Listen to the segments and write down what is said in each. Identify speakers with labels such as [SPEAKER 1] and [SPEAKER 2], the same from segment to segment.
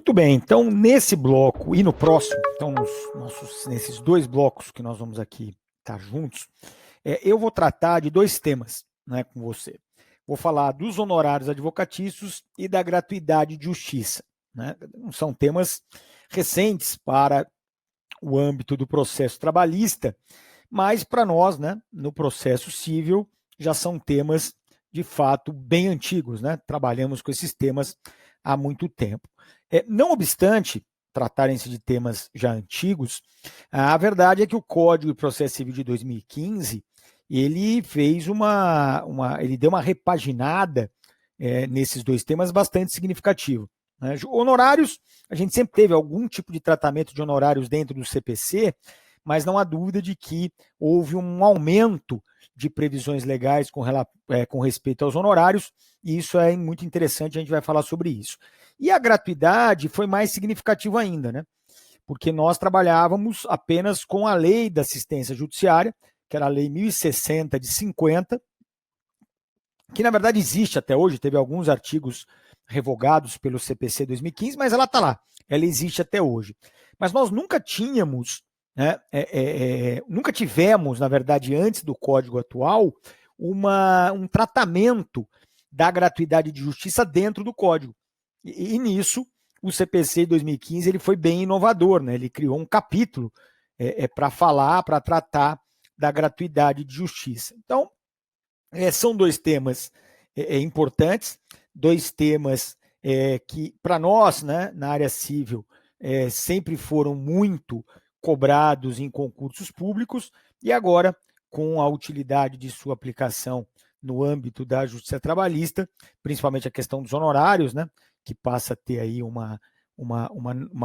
[SPEAKER 1] Muito bem, então nesse bloco e no próximo, então nesses dois blocos que nós vamos aqui estar juntos, eu vou tratar de dois temas, né, com você. Vou falar dos honorários advocatícios e da gratuidade de justiça, né? São temas recentes para o âmbito do processo trabalhista, mas para nós, né, no processo civil, já são temas de fato bem antigos, né? Trabalhamos com esses temas há muito tempo. Não obstante tratarem-se de temas já antigos, a verdade é que o Código de Processo Civil de 2015 ele fez ele deu uma repaginada nesses dois temas bastante significativo. Né? Honorários, a gente sempre teve algum tipo de tratamento de honorários dentro do CPC, mas não há dúvida de que houve um aumento de previsões legais com respeito aos honorários, e isso é muito interessante, a gente vai falar sobre isso. E a gratuidade foi mais significativa ainda, né? Porque nós trabalhávamos apenas com a lei da assistência judiciária, que era a lei 1060 de 50, que na verdade existe até hoje, teve alguns artigos revogados pelo CPC 2015, mas ela está lá, ela existe até hoje. Mas nós nunca tínhamos, né, nunca tivemos, na verdade, antes do Código atual, um tratamento da gratuidade de justiça dentro do Código. E nisso, o CPC 2015 ele foi bem inovador, né? Ele criou um capítulo para falar, para tratar da gratuidade de justiça. Então, são dois temas importantes, dois temas que, para nós, né, na área civil, sempre foram muito cobrados em concursos públicos, e agora, com a utilidade de sua aplicação no âmbito da justiça trabalhista, principalmente a questão dos honorários, né, que passa a ter aí uma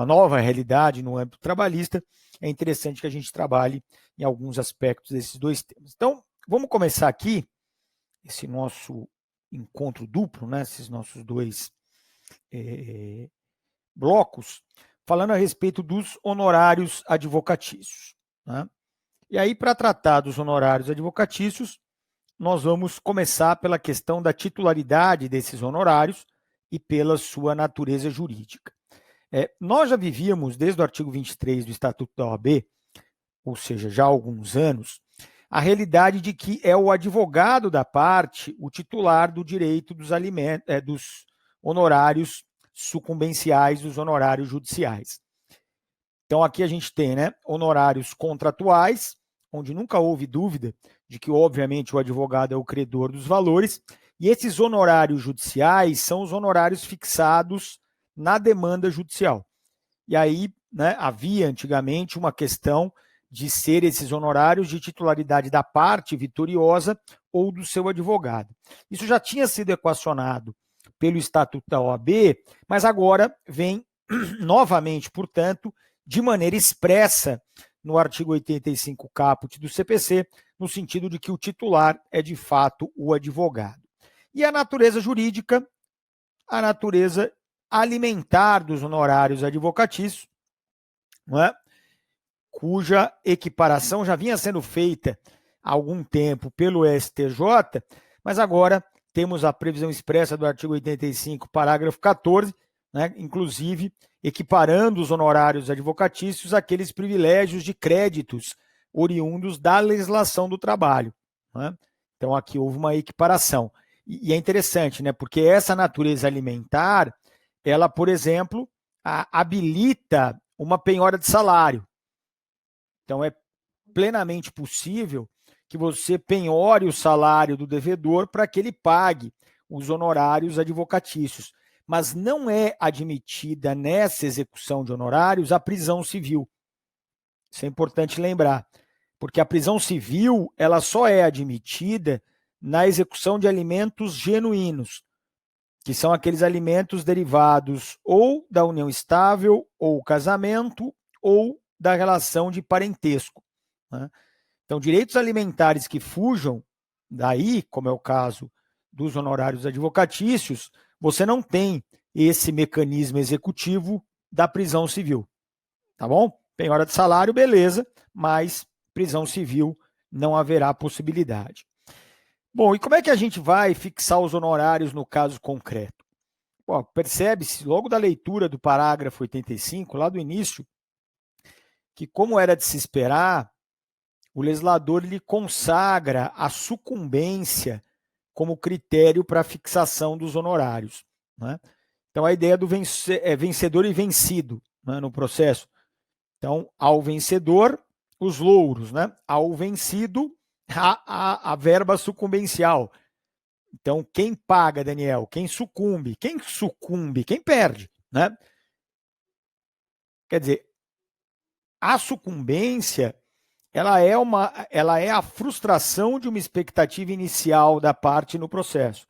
[SPEAKER 1] nova realidade no âmbito trabalhista, é interessante que a gente trabalhe em alguns aspectos desses dois temas. Então, vamos começar aqui esse nosso encontro duplo, né, esses nossos dois blocos, falando a respeito dos honorários advocatícios. Né? E aí, para tratar dos honorários advocatícios, nós vamos começar pela questão da titularidade desses honorários e pela sua natureza jurídica. Nós já vivíamos, desde o artigo 23 do Estatuto da OAB, ou seja, já há alguns anos, a realidade de que é o advogado da parte o titular do direito dos honorários sucumbenciais, dos honorários judiciais. Então, aqui a gente tem, né, honorários contratuais, onde nunca houve dúvida de que, obviamente, o advogado é o credor dos valores, e esses honorários judiciais são os honorários fixados na demanda judicial. E aí, né, havia antigamente uma questão de ser esses honorários de titularidade da parte vitoriosa ou do seu advogado. Isso já tinha sido equacionado pelo Estatuto da OAB, mas agora vem novamente, portanto, de maneira expressa no artigo 85 caput do CPC, no sentido de que o titular é de fato o advogado. E a natureza jurídica, a natureza alimentar dos honorários advocatícios, não é? Cuja equiparação já vinha sendo feita há algum tempo pelo STJ, mas agora temos a previsão expressa do artigo 85, parágrafo 14, né, inclusive equiparando os honorários advocatícios àqueles privilégios de créditos oriundos da legislação do trabalho. Né? Então, aqui houve uma equiparação. E é interessante, né, porque essa natureza alimentar, ela, por exemplo, habilita uma penhora de salário. Então, é plenamente possível que você penhore o salário do devedor para que ele pague os honorários advocatícios. Mas não é admitida nessa execução de honorários a prisão civil. Isso é importante lembrar, porque a prisão civil ela só é admitida na execução de alimentos genuínos, que são aqueles alimentos derivados ou da união estável, ou casamento, ou da relação de parentesco. Né? Então, direitos alimentares que fujam daí, como é o caso dos honorários advocatícios, você não tem esse mecanismo executivo da prisão civil. Tá bom? Penhora de salário, beleza, mas prisão civil não haverá possibilidade. Bom, e como é que a gente vai fixar os honorários no caso concreto? percebe-se logo da leitura do parágrafo 85, lá do início, que, como era de se esperar, o legislador lhe consagra a sucumbência como critério para a fixação dos honorários, né? Então, a ideia do vencedor e vencido, né, no processo. Então, ao vencedor, os louros, né? Ao vencido, a verba sucumbencial. Então, quem paga, Daniel? Quem sucumbe? Quem sucumbe? Quem perde, né? Quer dizer, a sucumbência, ela é a frustração de uma expectativa inicial da parte no processo.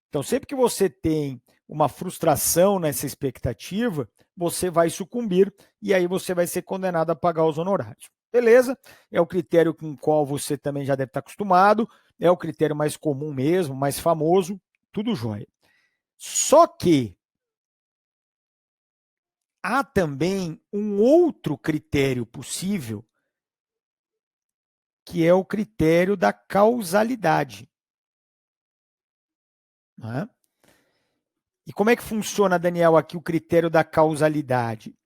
[SPEAKER 1] Então, sempre que você tem uma frustração nessa expectativa, você vai sucumbir e aí você vai ser condenado a pagar os honorários. Beleza? É o critério com o qual você também já deve estar acostumado, é o critério mais comum mesmo, mais famoso, tudo jóia. Só que há também um outro critério possível, que é o critério da causalidade. Né? E como é que funciona, Daniel, aqui o critério da causalidade?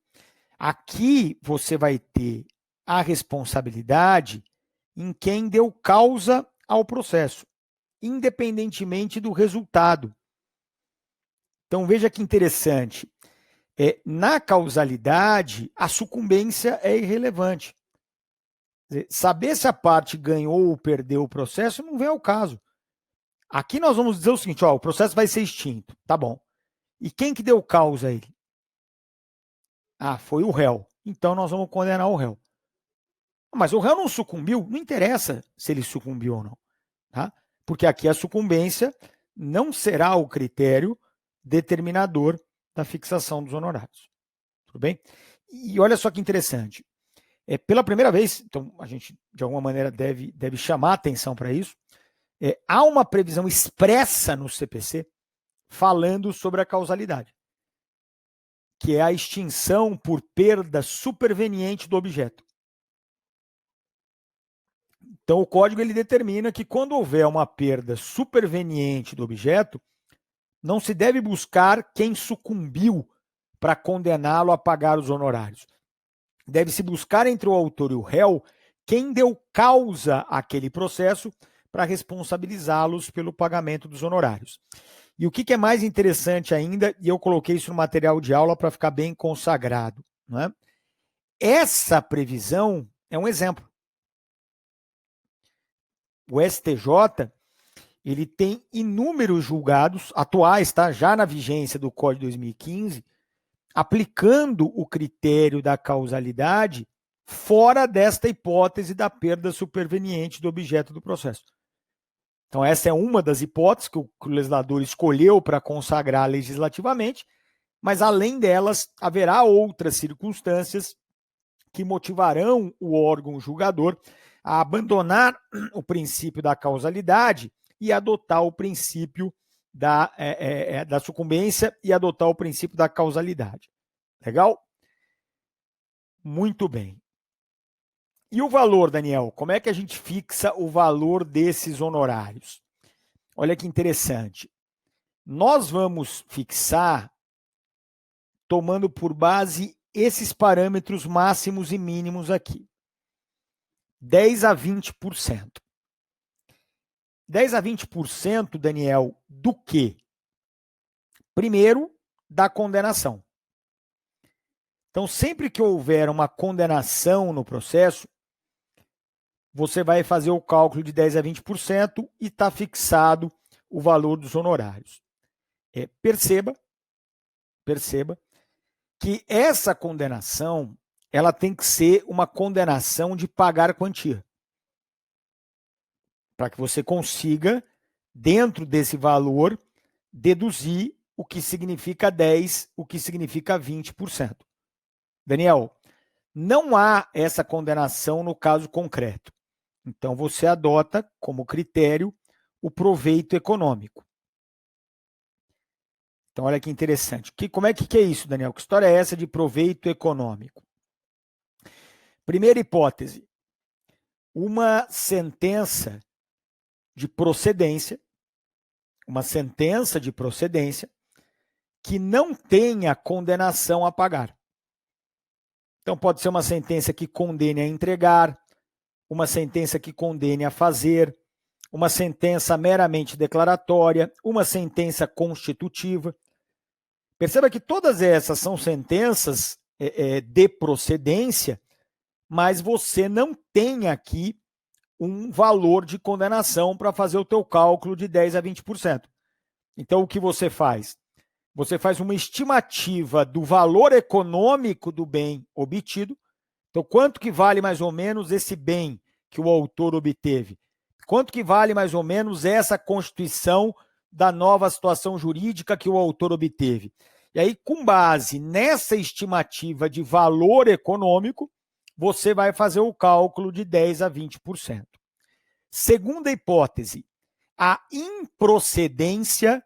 [SPEAKER 1] Aqui você vai ter a responsabilidade em quem deu causa ao processo, independentemente do resultado. Então, veja que interessante. Na causalidade, a sucumbência é irrelevante. Saber se a parte ganhou ou perdeu o processo não vem ao caso. Aqui nós vamos dizer o seguinte, o processo vai ser extinto, tá bom. E quem que deu causa a ele? Foi o réu. Então nós vamos condenar o réu. Mas o réu não sucumbiu, não interessa se ele sucumbiu ou não. Tá? Porque aqui a sucumbência não será o critério determinador da fixação dos honorários. Tudo bem? E olha só que interessante. Pela primeira vez, então a gente de alguma maneira deve chamar atenção para isso, há uma previsão expressa no CPC falando sobre a causalidade, que é a extinção por perda superveniente do objeto. Então, o código ele determina que quando houver uma perda superveniente do objeto, não se deve buscar quem sucumbiu para condená-lo a pagar os honorários. Deve-se buscar entre o autor e o réu quem deu causa àquele processo para responsabilizá-los pelo pagamento dos honorários. E o que é mais interessante ainda, e eu coloquei isso no material de aula para ficar bem consagrado, né? Essa previsão é um exemplo. O STJ ele tem inúmeros julgados atuais, tá? Já na vigência do Código de 2015, aplicando o critério da causalidade fora desta hipótese da perda superveniente do objeto do processo. Então, essa é uma das hipóteses que o legislador escolheu para consagrar legislativamente, mas, além delas, haverá outras circunstâncias que motivarão o órgão julgador a abandonar o princípio da causalidade e adotar o princípio da sucumbência e adotar o princípio da causalidade. Legal? Muito bem. E o valor, Daniel? Como é que a gente fixa o valor desses honorários? Olha que interessante. Nós vamos fixar tomando por base esses parâmetros máximos e mínimos aqui. 10 a 20%. 10 a 20%, Daniel, do quê? Primeiro, da condenação. Então, sempre que houver uma condenação no processo, você vai fazer o cálculo de 10 a 20% e está fixado o valor dos honorários. Perceba que essa condenação ela tem que ser uma condenação de pagar quantia. Para que você consiga, dentro desse valor, deduzir o que significa 10%, o que significa 20%. Daniel, não há essa condenação no caso concreto. Então, você adota como critério o proveito econômico. Então, olha que interessante. Como é que é isso, Daniel? Que história é essa de proveito econômico? Primeira hipótese, uma sentença de procedência, que não tenha condenação a pagar. Então, pode ser uma sentença que condene a entregar, uma sentença que condene a fazer, uma sentença meramente declaratória, uma sentença constitutiva. Perceba que todas essas são sentenças de procedência, mas você não tem aqui um valor de condenação para fazer o teu cálculo de 10% a 20%. Então, o que você faz? Você faz uma estimativa do valor econômico do bem obtido. Então, quanto que vale mais ou menos esse bem que o autor obteve? Quanto que vale mais ou menos essa constituição da nova situação jurídica que o autor obteve? E aí, com base nessa estimativa de valor econômico, você vai fazer o cálculo de 10% a 20%. Segunda hipótese, a improcedência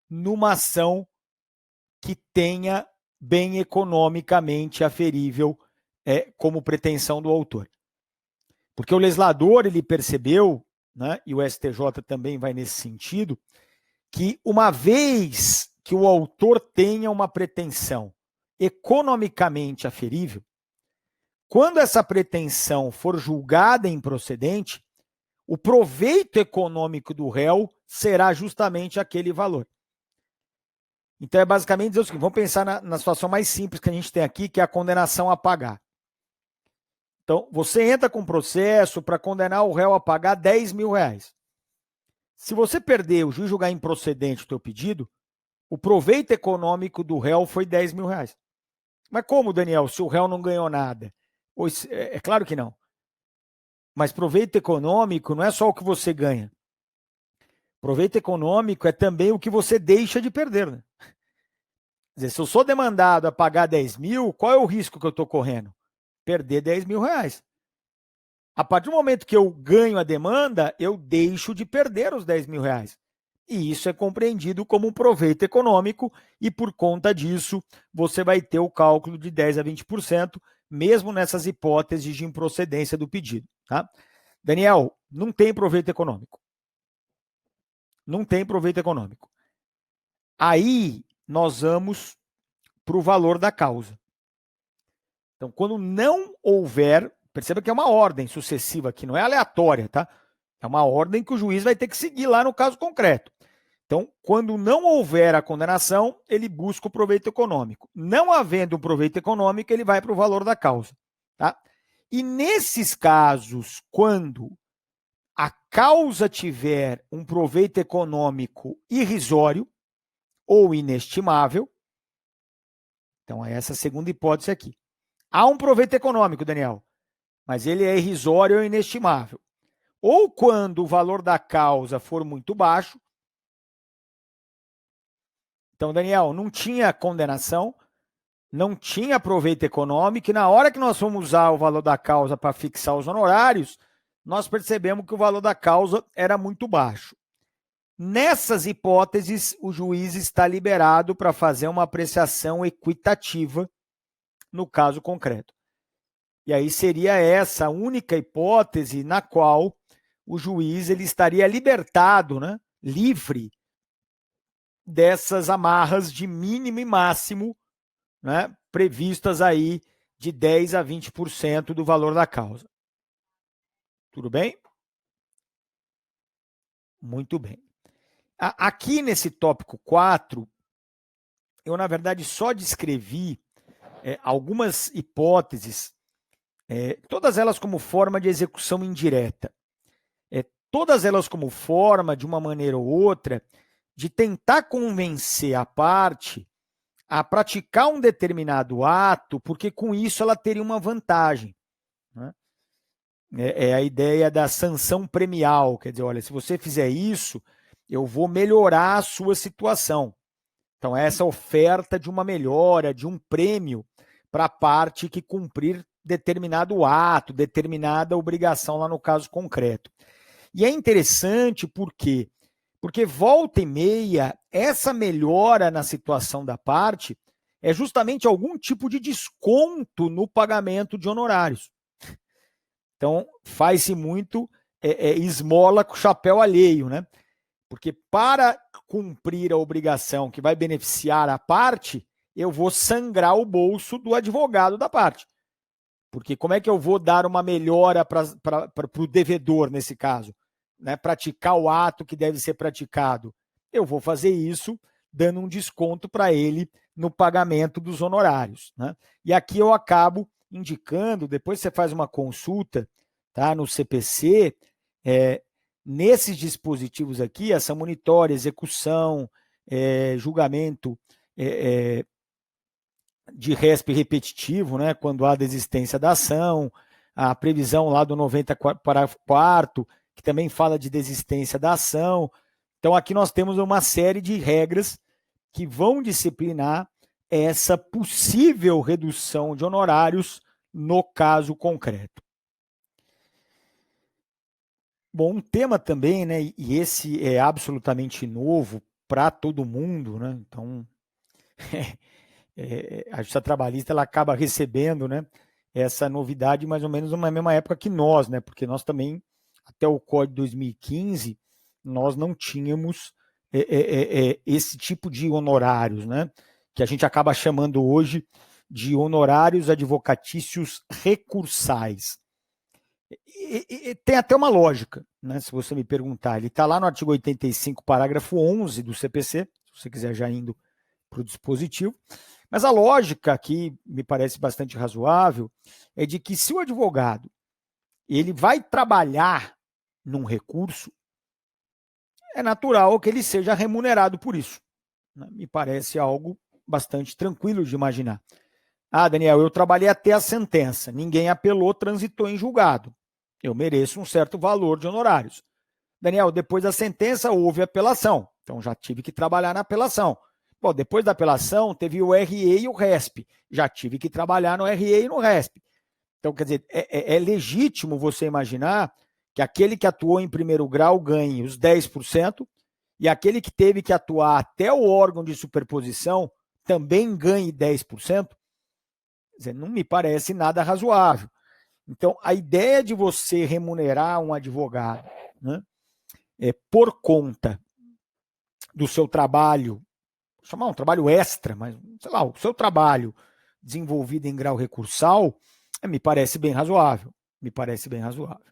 [SPEAKER 1] numa ação que tenha bem economicamente aferível como pretensão do autor. Porque o legislador ele percebeu, né, e o STJ também vai nesse sentido, que uma vez que o autor tenha uma pretensão economicamente aferível, quando essa pretensão for julgada improcedente, o proveito econômico do réu será justamente aquele valor. Então, é basicamente dizer o seguinte, vamos pensar na situação mais simples que a gente tem aqui, que é a condenação a pagar. Então, você entra com processo para condenar o réu a pagar 10 mil reais. Se você perder, o juiz julgar improcedente o teu pedido, o proveito econômico do réu foi 10 mil reais. Mas como, Daniel, se o réu não ganhou nada? É claro que não. Mas proveito econômico não é só o que você ganha. Proveito econômico é também o que você deixa de perder, né? Quer dizer, se eu sou demandado a pagar 10 mil, qual é o risco que eu estou correndo? Perder 10 mil reais. A partir do momento que eu ganho a demanda, eu deixo de perder os 10 mil reais. E isso é compreendido como um proveito econômico e, por conta disso, você vai ter o cálculo de 10% a 20%, mesmo nessas hipóteses de improcedência do pedido. Tá? Daniel, não tem proveito econômico. Não tem proveito econômico. Aí, nós vamos para o valor da causa. Então, quando não houver, perceba que é uma ordem sucessiva aqui, não é aleatória, tá? É uma ordem que o juiz vai ter que seguir lá no caso concreto. Então, quando não houver a condenação, ele busca o proveito econômico. Não havendo um proveito econômico, ele vai para o valor da causa, tá? E nesses casos, quando a causa tiver um proveito econômico irrisório ou inestimável, então é essa segunda hipótese aqui. Há um proveito econômico, Daniel, mas ele é irrisório ou inestimável. Ou quando o valor da causa for muito baixo. Então, Daniel, não tinha condenação, não tinha proveito econômico, e na hora que nós fomos usar o valor da causa para fixar os honorários, nós percebemos que o valor da causa era muito baixo. Nessas hipóteses, o juiz está liberado para fazer uma apreciação equitativa no caso concreto. E aí seria essa a única hipótese na qual o juiz ele estaria libertado, né, livre dessas amarras de mínimo e máximo, né, previstas aí de 10% a 20% do valor da causa. Tudo bem? Muito bem. Aqui nesse tópico 4, eu, na verdade, só descrevi algumas hipóteses, todas elas como forma de execução indireta. Todas elas como forma, de uma maneira ou outra, de tentar convencer a parte a praticar um determinado ato, porque com isso ela teria uma vantagem, né? É a ideia da sanção premial, quer dizer, olha, se você fizer isso, eu vou melhorar a sua situação. Então, essa oferta de uma melhora, de um prêmio para a parte que cumprir determinado ato, determinada obrigação lá no caso concreto. E é interessante por quê? Porque volta e meia, essa melhora na situação da parte é justamente algum tipo de desconto no pagamento de honorários. Então, faz-se muito esmola com chapéu alheio, né? Porque para cumprir a obrigação que vai beneficiar a parte, eu vou sangrar o bolso do advogado da parte. Porque como é que eu vou dar uma melhora para o devedor, nesse caso? Né? Praticar o ato que deve ser praticado. Eu vou fazer isso dando um desconto para ele no pagamento dos honorários. Né? E aqui eu acabo indicando, depois você faz uma consulta, tá, no CPC, nesses dispositivos aqui, essa monitória, execução, julgamento de RESP repetitivo, né, quando há desistência da ação, a previsão lá do 90 parágrafo 4º, que também fala de desistência da ação. Então, aqui nós temos uma série de regras que vão disciplinar essa possível redução de honorários no caso concreto. Bom, um tema também, né, e esse é absolutamente novo para todo mundo, né, então a Justiça Trabalhista ela acaba recebendo, né, essa novidade mais ou menos na mesma época que nós, né, porque nós também, até o Código de 2015, nós não tínhamos esse tipo de honorários, né, que a gente acaba chamando hoje de honorários advocatícios recursais. E tem até uma lógica, né, se você me perguntar. Ele está lá no artigo 85, parágrafo 11 do CPC, se você quiser já indo para o dispositivo. Mas a lógica aqui, me parece bastante razoável, é de que se o advogado ele vai trabalhar num recurso, é natural que ele seja remunerado por isso. Me parece algo bastante tranquilo de imaginar. Ah, Daniel, eu trabalhei até a sentença, ninguém apelou, transitou em julgado. Eu mereço um certo valor de honorários. Daniel, depois da sentença houve apelação, então já tive que trabalhar na apelação. Bom, depois da apelação teve o RE e o RESP, já tive que trabalhar no RE e no RESP. Então, quer dizer, é legítimo você imaginar que aquele que atuou em primeiro grau ganhe os 10% e aquele que teve que atuar até o órgão de superposição também ganhe 10%. Quer dizer, não me parece nada razoável. Então, a ideia de você remunerar um advogado, né, por conta do seu trabalho, chamar um trabalho extra, mas, sei lá, o seu trabalho desenvolvido em grau recursal, me parece bem razoável. Me parece bem razoável.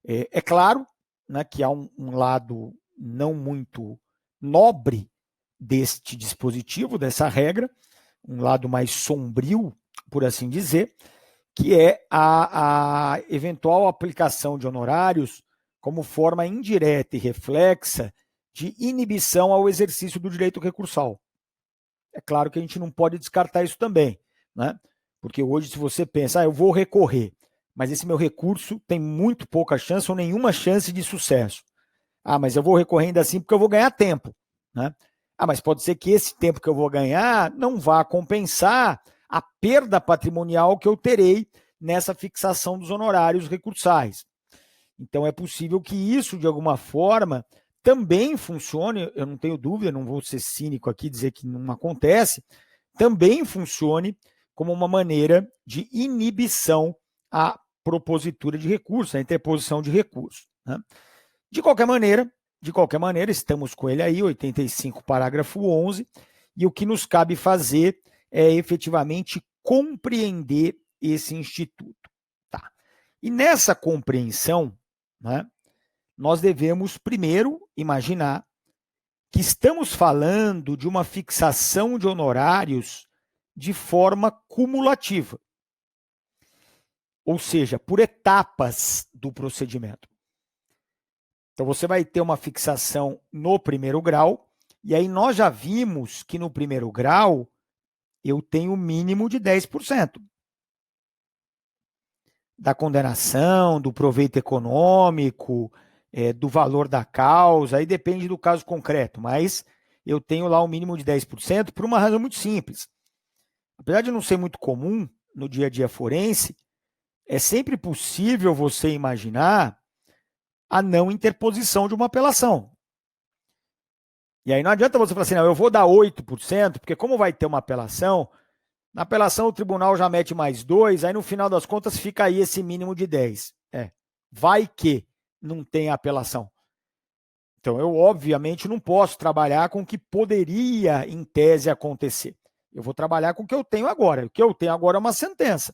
[SPEAKER 1] É claro, né, que há um lado não muito nobre deste dispositivo, dessa regra, um lado mais sombrio, por assim dizer, que é a eventual aplicação de honorários como forma indireta e reflexa de inibição ao exercício do direito recursal. É claro que a gente não pode descartar isso também, né? Porque hoje, se você pensa, eu vou recorrer, mas esse meu recurso tem muito pouca chance ou nenhuma chance de sucesso. Ah, mas eu vou recorrer ainda assim porque eu vou ganhar tempo, né? Ah, mas pode ser que esse tempo que eu vou ganhar não vá compensar a perda patrimonial que eu terei nessa fixação dos honorários recursais. Então, é possível que isso, de alguma forma, também funcione, eu não tenho dúvida, não vou ser cínico aqui dizer que não acontece, também funcione como uma maneira de inibição à propositura de recurso, à interposição de recurso. Né? De qualquer maneira, estamos com ele aí, 85, parágrafo 11, e o que nos cabe fazer é efetivamente compreender esse instituto. Tá. E nessa compreensão, né, nós devemos primeiro imaginar que estamos falando de uma fixação de honorários de forma cumulativa, ou seja, por etapas do procedimento. Então, você vai ter uma fixação no primeiro grau, e aí nós já vimos que no primeiro grau eu tenho o mínimo de 10% da condenação, do proveito econômico, do valor da causa, aí depende do caso concreto, mas eu tenho lá um mínimo de 10% por uma razão muito simples. Apesar de não ser muito comum no dia a dia forense, é sempre possível você imaginar a não interposição de uma apelação. E aí não adianta você falar assim, não, eu vou dar 8%, porque como vai ter uma apelação, na apelação o tribunal já mete mais 2%, aí no final das contas fica aí esse mínimo de 10%. Vai que não tem apelação. Então, eu, obviamente, não posso trabalhar com o que poderia, em tese, acontecer. Eu vou trabalhar com o que eu tenho agora. O que eu tenho agora é uma sentença.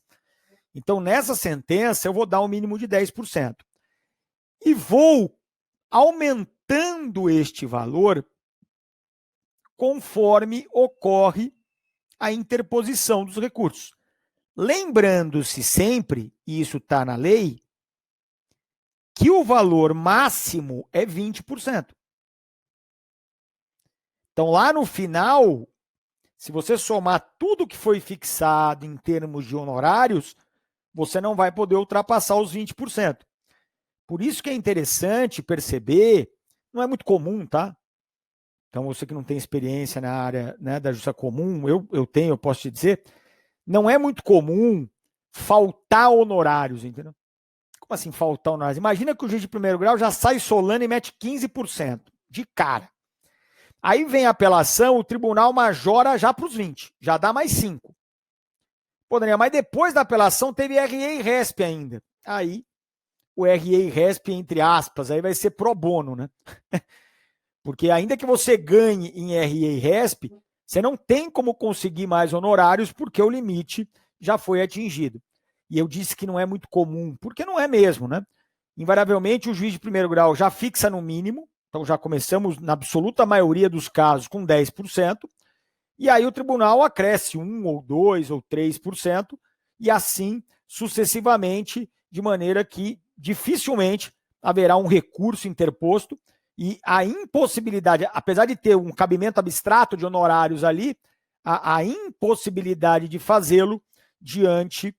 [SPEAKER 1] Então, nessa sentença, eu vou dar um mínimo de 10%. E vou aumentando este valor conforme ocorre a interposição dos recursos. Lembrando-se sempre, e isso está na lei, que o valor máximo é 20%. Então, lá no final, se você somar tudo que foi fixado em termos de honorários, você não vai poder ultrapassar os 20%. Por isso que é interessante perceber, não é muito comum, tá? Então, você que não tem experiência na área, né, da justiça comum, eu tenho, eu posso te dizer, não é muito comum faltar honorários, entendeu? Como assim faltar honorários? Imagina que o juiz de primeiro grau já sai solano e mete 15% de cara. Aí vem a apelação, o tribunal majora já para os 20%, já dá mais 5%. Poderia, mas depois da apelação teve RE e RESP ainda. Aí, o RE e RESP, entre aspas, aí vai ser pro bono, né? Porque ainda que você ganhe em RE e RESP, você não tem como conseguir mais honorários porque o limite já foi atingido. E eu disse que não é muito comum, porque não é mesmo, né? Invariavelmente, o juiz de primeiro grau já fixa no mínimo, então já começamos, na absoluta maioria dos casos, com 10%, e aí o tribunal acresce 1 ou 2 ou 3%, e assim sucessivamente, de maneira que dificilmente haverá um recurso interposto, e a impossibilidade, apesar de ter um cabimento abstrato de honorários ali, a impossibilidade de fazê-lo diante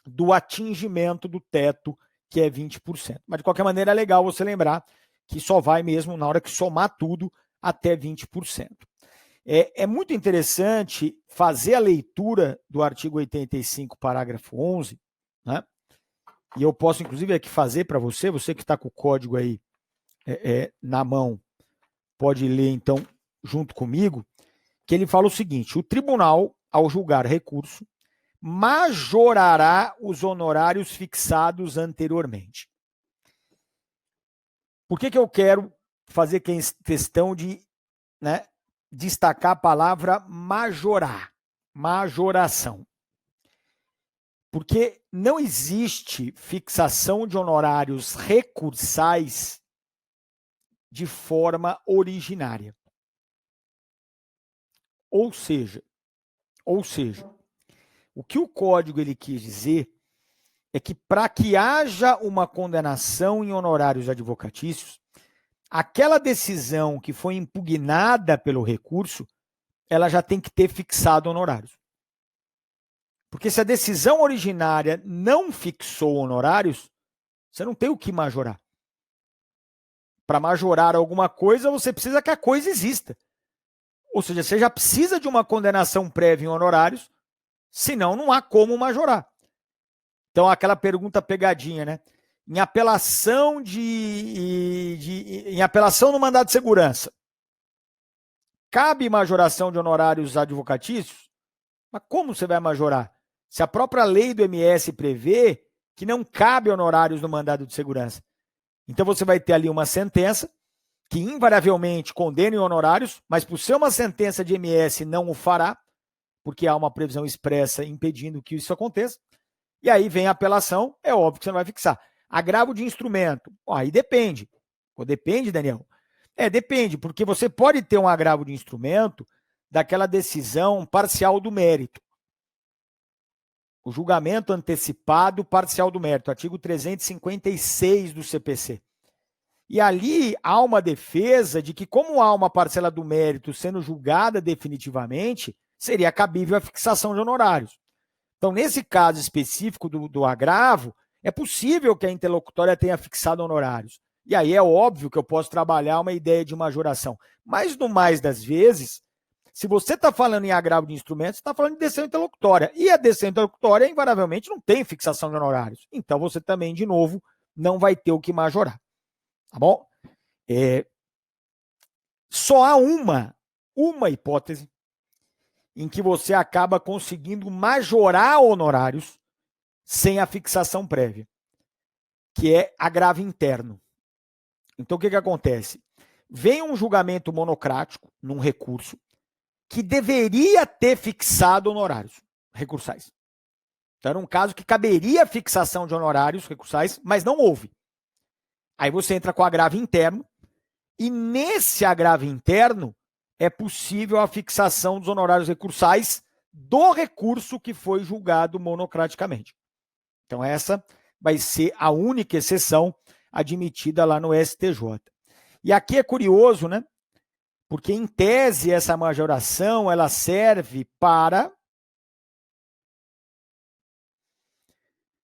[SPEAKER 1] do atingimento do teto, que é 20%. Mas, de qualquer maneira, é legal você lembrar que só vai mesmo na hora que somar tudo até 20%. É muito interessante fazer a leitura do artigo 85, parágrafo 11, né? E eu posso, inclusive, aqui fazer para você, você que está com o código aí na mão, pode ler, então, junto comigo, que ele fala o seguinte: o tribunal, ao julgar recurso, majorará os honorários fixados anteriormente. Por que eu quero fazer questão de, né, destacar a palavra majorar, majoração? Porque não existe fixação de honorários recursais de forma originária. Ou seja, o que o código ele quis dizer é que para que haja uma condenação em honorários advocatícios, aquela decisão que foi impugnada pelo recurso, ela já tem que ter fixado honorários. Porque se a decisão originária não fixou honorários, você não tem o que majorar. Para majorar alguma coisa, você precisa que a coisa exista. Ou seja, você já precisa de uma condenação prévia em honorários, senão não há como majorar. Então, aquela pergunta pegadinha, né? Em apelação em apelação no mandado de segurança, cabe majoração de honorários advocatícios? Mas como você vai majorar? Se a própria lei do MS prevê que não cabe honorários no mandado de segurança. Então, você vai ter ali uma sentença que invariavelmente condena em honorários, mas por ser uma sentença de MS não o fará, porque há uma previsão expressa impedindo que isso aconteça. E aí vem a apelação, é óbvio que você não vai fixar. Agravo de instrumento, aí depende. Depende, Daniel? Depende, porque você pode ter um agravo de instrumento daquela decisão parcial do mérito. O julgamento antecipado parcial do mérito, artigo 356 do CPC. E ali há uma defesa de que, como há uma parcela do mérito sendo julgada definitivamente, seria cabível a fixação de honorários. Então, nesse caso específico do agravo, é possível que a interlocutória tenha fixado honorários. E aí é óbvio que eu posso trabalhar uma ideia de majoração. Mas, no mais das vezes, se você está falando em agravo de instrumentos, você está falando de decisão interlocutória. E a decisão interlocutória, invariavelmente, não tem fixação de honorários. Então, você também, de novo, não vai ter o que majorar. Tá bom? Só há uma hipótese em que você acaba conseguindo majorar honorários sem a fixação prévia, que é agravo interno. Então, o que acontece? vem um julgamento monocrático num recurso que deveria ter fixado honorários recursais. Então, era um caso que caberia a fixação de honorários recursais, mas não houve. Aí você entra com o agravo interno, e nesse agravo interno é possível a fixação dos honorários recursais do recurso que foi julgado monocraticamente. Então, essa vai ser a única exceção admitida lá no STJ. E aqui é curioso, né? Porque, em tese, essa majoração ela serve para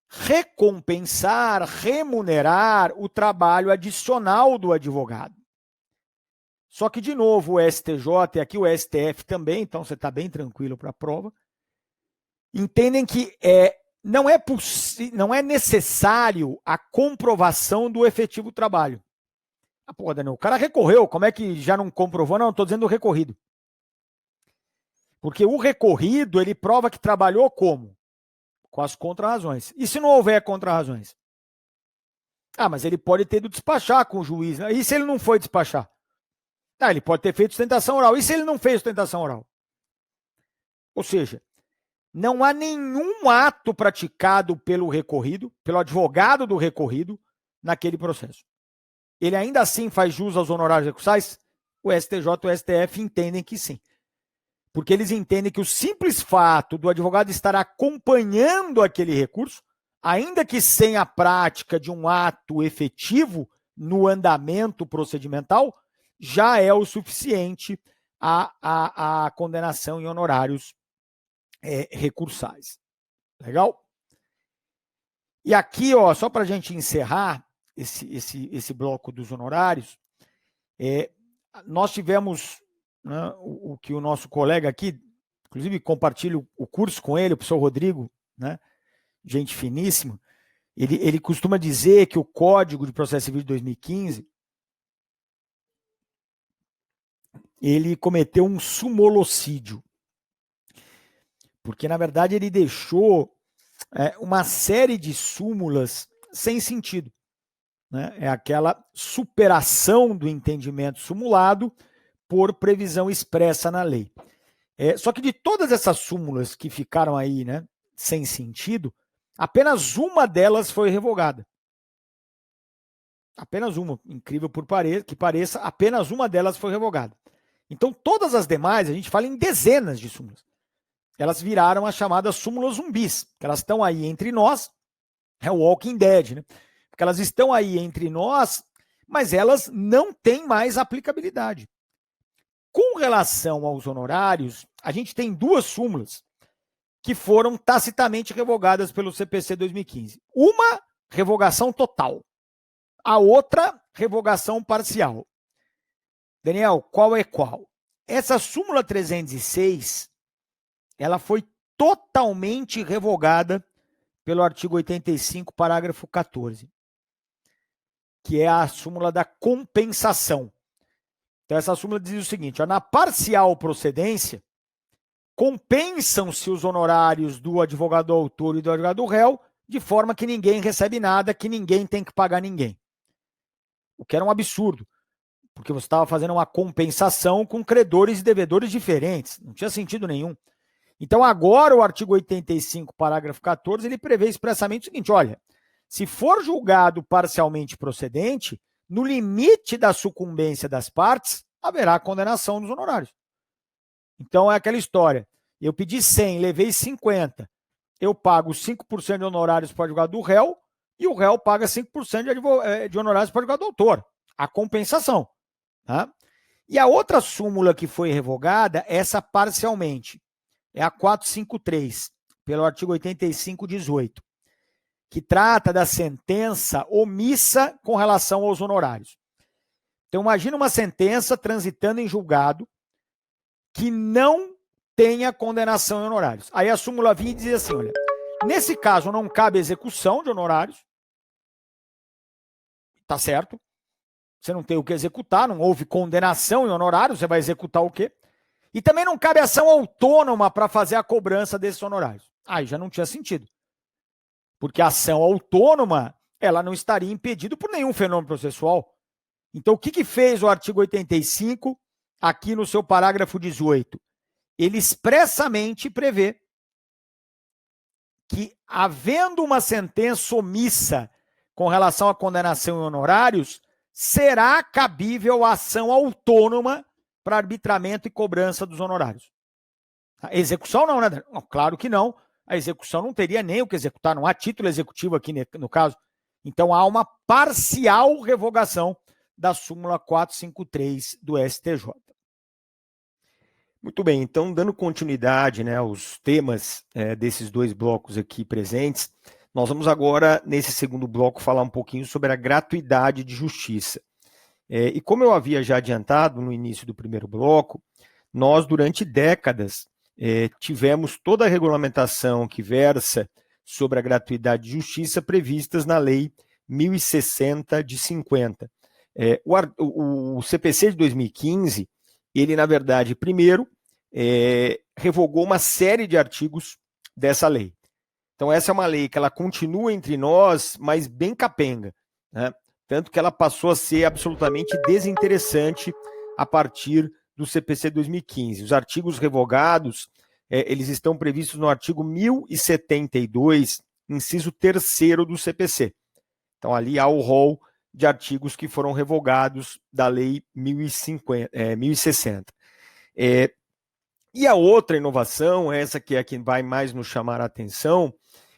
[SPEAKER 1] recompensar, remunerar o trabalho adicional do advogado. Só que, de novo, o STJ e aqui o STF também, então você está bem tranquilo para a prova, entendem que não é necessário a comprovação do efetivo trabalho. Ah, pô, Daniel, o cara recorreu, como é que já não comprovou? Não, estou dizendo o recorrido. Porque o recorrido, ele prova que trabalhou como? Com as contrarrazões. E se não houver contrarrazões? Ah, mas ele pode ter ido despachar com o juiz. Né? E se ele não foi despachar? Ah, ele pode ter feito sustentação oral. E se ele não fez sustentação oral? Ou seja, não há nenhum ato praticado pelo recorrido, pelo advogado do recorrido, naquele processo. Ele ainda assim faz jus aos honorários recursais? O STJ e o STF entendem que sim. Porque eles entendem que o simples fato do advogado estar acompanhando aquele recurso, ainda que sem a prática de um ato efetivo no andamento procedimental, já é o suficiente a condenação em honorários recursais. Legal? E aqui, ó, só para a gente encerrar esse bloco dos honorários, nós tivemos, né, o que o nosso colega aqui, inclusive compartilho o curso com ele, o professor Rodrigo, né, gente finíssima, ele costuma dizer que o Código de Processo Civil de 2015, ele cometeu um sumolocídio, porque, na verdade, ele deixou uma série de súmulas sem sentido. Né? É aquela superação do entendimento sumulado por previsão expressa na lei. Só que de todas essas súmulas que ficaram aí, né, sem sentido, apenas uma delas foi revogada. Apenas uma, incrível que pareça, apenas uma delas foi revogada. Então, todas as demais, a gente fala em dezenas de súmulas. Elas viraram as chamadas súmulas zumbis, que elas estão aí entre nós, é o Walking Dead, né? Porque elas estão aí entre nós, mas elas não têm mais aplicabilidade. Com relação aos honorários, a gente tem duas súmulas que foram tacitamente revogadas pelo CPC 2015. Uma, revogação total. A outra, revogação parcial. Daniel, qual é qual? Essa súmula 306, ela foi totalmente revogada pelo artigo 85, parágrafo 14, que é a súmula da compensação. Então, essa súmula diz o seguinte, ó, na parcial procedência, compensam-se os honorários do advogado autor e do advogado réu, de forma que ninguém recebe nada, que ninguém tem que pagar ninguém. O que era um absurdo, porque você estava fazendo uma compensação com credores e devedores diferentes, não tinha sentido nenhum. Então, agora o artigo 85, parágrafo 14, ele prevê expressamente o seguinte, olha, se for julgado parcialmente procedente, no limite da sucumbência das partes, haverá condenação dos honorários. Então, é aquela história, eu pedi 100, levei 50, eu pago 5% de honorários para o advogado do réu e o réu paga 5% de honorários para o advogado do autor. A compensação. Tá? E a outra súmula que foi revogada, essa parcialmente, é a 453, pelo artigo 85, 18, que trata da sentença omissa com relação aos honorários. Então, imagina uma sentença transitando em julgado que não tenha condenação em honorários. Aí a súmula vinha e dizia assim, olha, nesse caso não cabe execução de honorários, tá certo? Você não tem o que executar, não houve condenação em honorários, você vai executar o quê? E também não cabe ação autônoma para fazer a cobrança desses honorários. Aí já não tinha sentido. Porque a ação autônoma, ela não estaria impedida por nenhum fenômeno processual. Então, o que fez o artigo 85 aqui no seu parágrafo 18? Ele expressamente prevê que, havendo uma sentença omissa com relação à condenação em honorários, será cabível a ação autônoma para arbitramento e cobrança dos honorários. A execução não, né? Não, claro que não. A execução não teria nem o que executar, não há título executivo aqui no caso. Então, há uma parcial revogação da súmula 453 do STJ. Muito bem, então, dando continuidade, né, aos temas desses dois blocos aqui presentes, nós vamos agora, nesse segundo bloco, falar um pouquinho sobre a gratuidade de justiça. E como eu havia já adiantado no início do primeiro bloco, nós, durante décadas, tivemos toda a regulamentação que versa sobre a gratuidade de justiça previstas na Lei 1060 de 50. O CPC de 2015, ele, na verdade, primeiro, revogou uma série de artigos dessa lei. Então, essa é uma lei que ela continua entre nós, mas bem capenga, né? Tanto que ela passou a ser absolutamente desinteressante a partir do CPC 2015. Os artigos revogados, eles estão previstos no artigo 1072, inciso 3º do CPC. Então, ali há o rol de artigos que foram revogados da Lei 1060. E a outra inovação, essa que é a que vai mais nos chamar a atenção,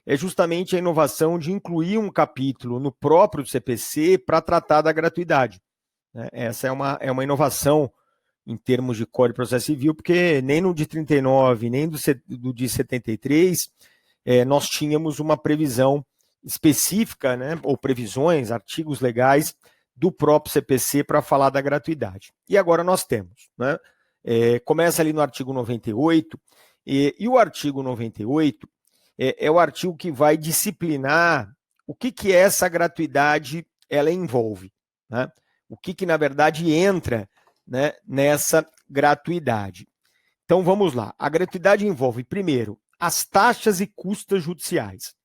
[SPEAKER 1] é justamente a inovação de incluir um capítulo no próprio CPC para tratar da gratuidade. Essa é uma inovação em termos de Código de Processo Civil, porque nem no de 39, nem do de 73, nós tínhamos uma previsão específica, né, ou previsões, artigos legais do próprio CPC para falar da gratuidade. E agora nós temos, né? Começa ali no artigo 98, e o artigo 98 é o artigo que vai disciplinar o que essa gratuidade ela envolve, né? O que na verdade entra, né, nessa gratuidade. Então vamos lá. A gratuidade envolve, primeiro, as taxas e custas judiciais.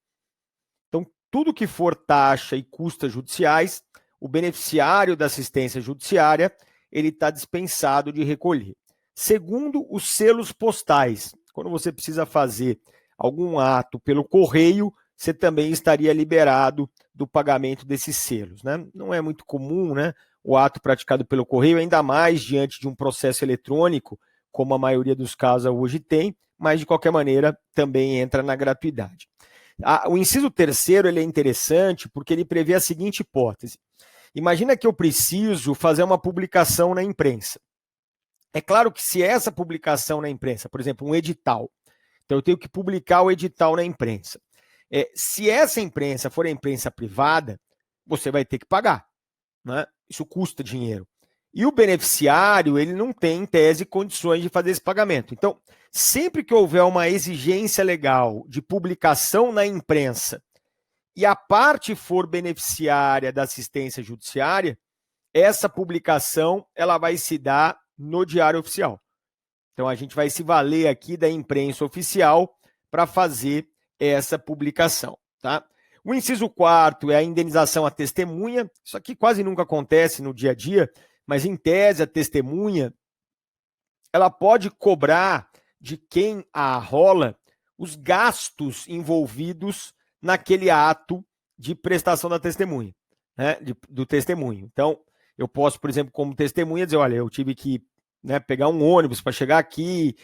[SPEAKER 1] Então, tudo que for taxa e custas judiciais, o beneficiário da assistência judiciária, ele está dispensado de recolher. Segundo, os selos postais. Quando você precisa fazer algum ato pelo correio, você também estaria liberado do pagamento desses selos, né? Não é muito comum, né, o ato praticado pelo correio, ainda mais diante de um processo eletrônico, como a maioria dos casos hoje tem, mas de qualquer maneira também entra na gratuidade. O inciso 3º ele é interessante porque ele prevê a seguinte hipótese. Imagina que eu preciso fazer uma publicação na imprensa. É claro que se essa publicação na imprensa, por exemplo, um edital, então eu tenho que publicar o edital na imprensa. Se essa imprensa for a imprensa privada, você vai ter que pagar, né? Isso custa dinheiro. E o beneficiário, ele não tem, em tese, condições de fazer esse pagamento. Então, sempre que houver uma exigência legal de publicação na imprensa e a parte for beneficiária da assistência judiciária, essa publicação ela vai se dar no Diário Oficial. Então, a gente vai se valer aqui da imprensa oficial para fazer essa publicação, tá? O inciso 4º é a indenização à testemunha. Isso aqui quase nunca acontece no dia a dia, mas, em tese, a testemunha ela pode cobrar de quem a arrola os gastos envolvidos naquele ato de prestação da testemunha, né, do testemunho. Então, eu posso, por exemplo, como testemunha, dizer, olha, eu tive que, né, pegar um ônibus para chegar aqui,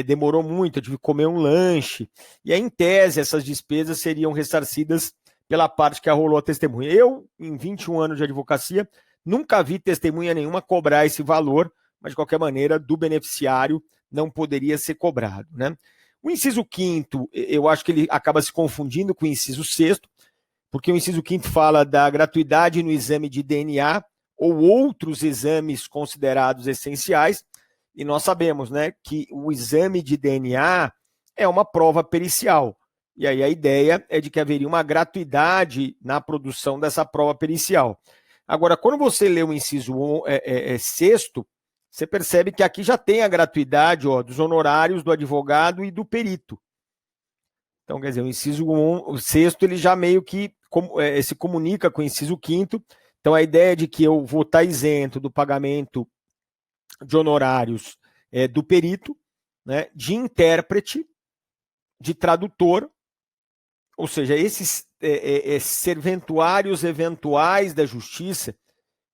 [SPEAKER 1] demorou muito, eu tive que comer um lanche, e aí, em tese, essas despesas seriam ressarcidas pela parte que arrolou a testemunha. Eu, em 21 anos de advocacia, nunca vi testemunha nenhuma cobrar esse valor, mas, de qualquer maneira, do beneficiário não poderia ser cobrado, né? O inciso 5º, eu acho que ele acaba se confundindo com o inciso 6º, porque o inciso 5º fala da gratuidade no exame de DNA ou outros exames considerados essenciais, e nós sabemos, né, que o exame de DNA é uma prova pericial. E aí a ideia é de que haveria uma gratuidade na produção dessa prova pericial. Agora, quando você lê o inciso 6º, você percebe que aqui já tem a gratuidade, ó, dos honorários do advogado e do perito. Então, quer dizer, o inciso 6º ele já meio que se comunica com o inciso 5º, Então, a ideia de que eu vou estar isento do pagamento de honorários do perito, né, de intérprete, de tradutor, ou seja, esses serventuários eventuais da justiça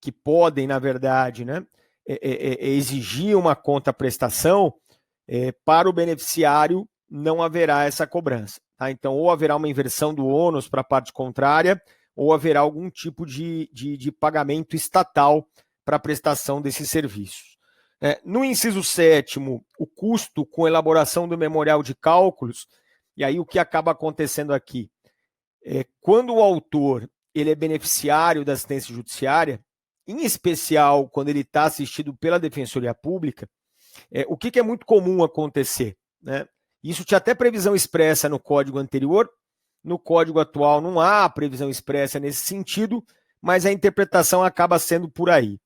[SPEAKER 1] que podem, na verdade, né, exigir uma contraprestação, para o beneficiário não haverá essa cobrança. Tá? Então, ou haverá uma inversão do ônus para a parte contrária, ou haverá algum tipo de pagamento estatal para a prestação desses serviços. No inciso 7º, o custo com elaboração do memorial de cálculos, e aí o que acaba acontecendo aqui? Quando o autor ele é beneficiário da assistência judiciária, em especial quando ele está assistido pela Defensoria Pública, o que é muito comum acontecer? Né? Isso tinha até previsão expressa no código anterior, no código atual não há previsão expressa nesse sentido, mas a interpretação acaba sendo por aí.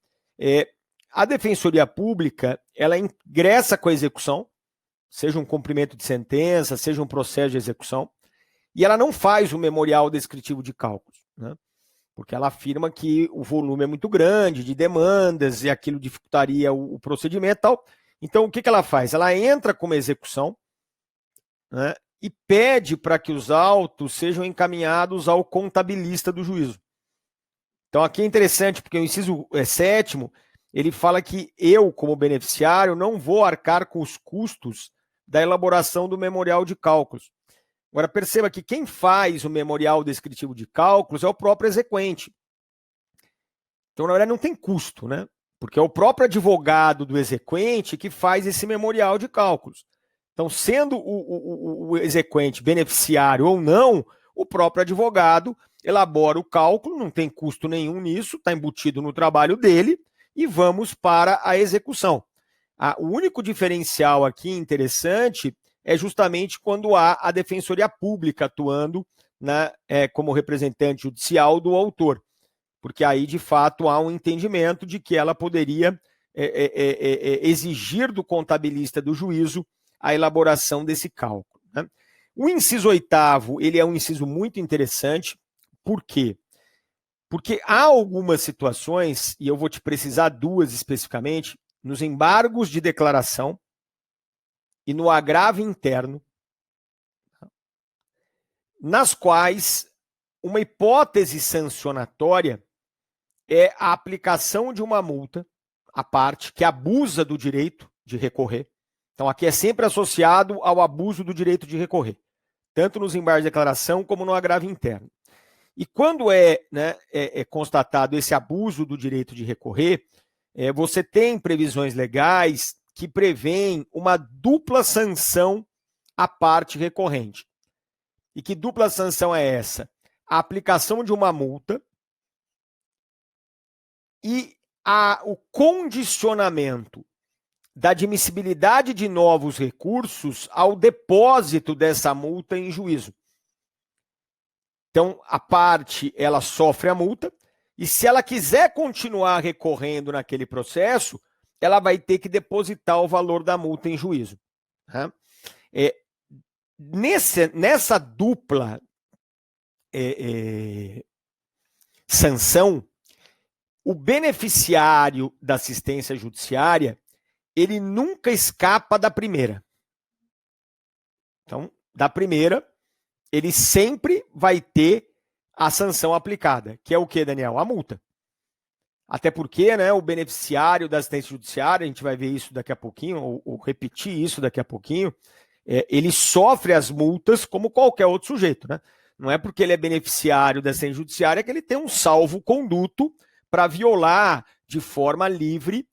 [SPEAKER 1] A Defensoria Pública, ela ingressa com a execução, seja um cumprimento de sentença, seja um processo de execução, e ela não faz o memorial descritivo de cálculos, né? Porque ela afirma que o volume é muito grande de demandas e aquilo dificultaria o procedimento e tal. Então, o que ela faz? Ela entra com uma execução, né, e pede para que os autos sejam encaminhados ao contabilista do juízo. Então, aqui é interessante, porque o inciso 7º, ele fala que eu, como beneficiário, não vou arcar com os custos da elaboração do memorial de cálculos. Agora, perceba que quem faz o memorial descritivo de cálculos é o próprio exequente. Então, na verdade, não tem custo, né? Porque é o próprio advogado do exequente que faz esse memorial de cálculos. Então, sendo o exequente beneficiário ou não, o próprio advogado elabora o cálculo, não tem custo nenhum nisso, está embutido no trabalho dele, e vamos para a execução. O único diferencial aqui interessante é justamente quando há a Defensoria Pública atuando como representante judicial do autor, porque aí, de fato, há um entendimento de que ela poderia exigir do contabilista do juízo a elaboração desse cálculo. Né? O inciso 8º, ele é um inciso muito interessante. Por quê? Porque há algumas situações, e eu vou te precisar duas especificamente, nos embargos de declaração e no agravo interno, nas quais uma hipótese sancionatória é a aplicação de uma multa à parte que abusa do direito de recorrer. Então, aqui é sempre associado ao abuso do direito de recorrer, tanto nos embargos de declaração como no agravo interno. E quando é constatado esse abuso do direito de recorrer, você tem previsões legais que prevêem uma dupla sanção à parte recorrente. E que dupla sanção é essa? A aplicação de uma multa e o condicionamento da admissibilidade de novos recursos ao depósito dessa multa em juízo. Então, a parte, ela sofre a multa, e se ela quiser continuar recorrendo naquele processo, ela vai ter que depositar o valor da multa em juízo. Tá? Nessa dupla sanção, o beneficiário da assistência judiciária, ele nunca escapa da primeira. Então, da primeira, ele sempre vai ter a sanção aplicada, que é o que, Daniel? A multa. Até porque, né, o beneficiário da assistência judiciária, a gente vai ver isso daqui a pouquinho, ou repetir isso daqui a pouquinho, ele sofre as multas como qualquer outro sujeito, né? Não é porque ele é beneficiário da assistência judiciária que ele tem um salvo-conduto para violar de forma livre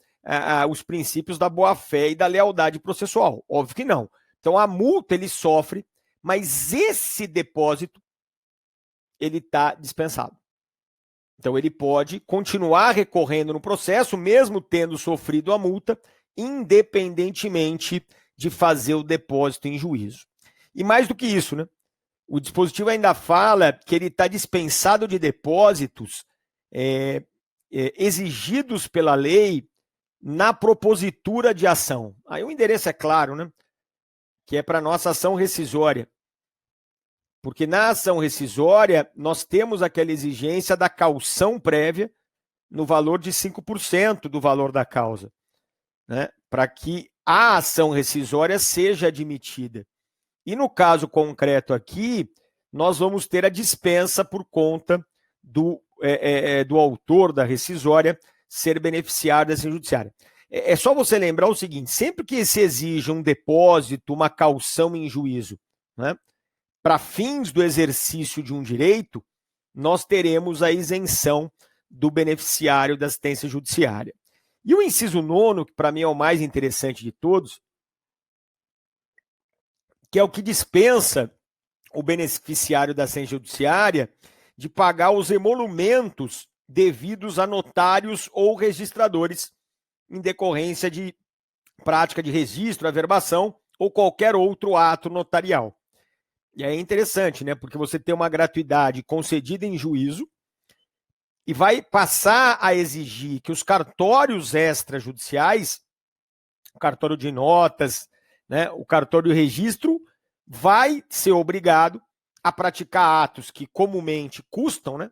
[SPEAKER 1] os princípios da boa-fé e da lealdade processual. Óbvio que não. Então, a multa ele sofre, mas esse depósito ele está dispensado. Então, ele pode continuar recorrendo no processo, mesmo tendo sofrido a multa, independentemente de fazer o depósito em juízo. E mais do que isso, né? O dispositivo ainda fala que ele está dispensado de depósitos exigidos pela lei na propositura de ação. Aí o endereço é claro, né? Que é para a nossa ação rescisória. Porque na ação rescisória, nós temos aquela exigência da caução prévia, no valor de 5% do valor da causa, né, para que a ação rescisória seja admitida. E no caso concreto aqui, nós vamos ter a dispensa por conta do autor da rescisória ser beneficiário da ação judiciária. É só você lembrar o seguinte, sempre que se exige um depósito, uma caução em juízo, né, para fins do exercício de um direito, nós teremos a isenção do beneficiário da assistência judiciária. E o inciso 9, que para mim é o mais interessante de todos, que é o que dispensa o beneficiário da assistência judiciária de pagar os emolumentos devidos a notários ou registradores em decorrência de prática de registro, averbação ou qualquer outro ato notarial. E aí é interessante, né? Porque você tem uma gratuidade concedida em juízo e vai passar a exigir que os cartórios extrajudiciais, o cartório de notas, né, o cartório de registro, vai ser obrigado a praticar atos que comumente custam, né,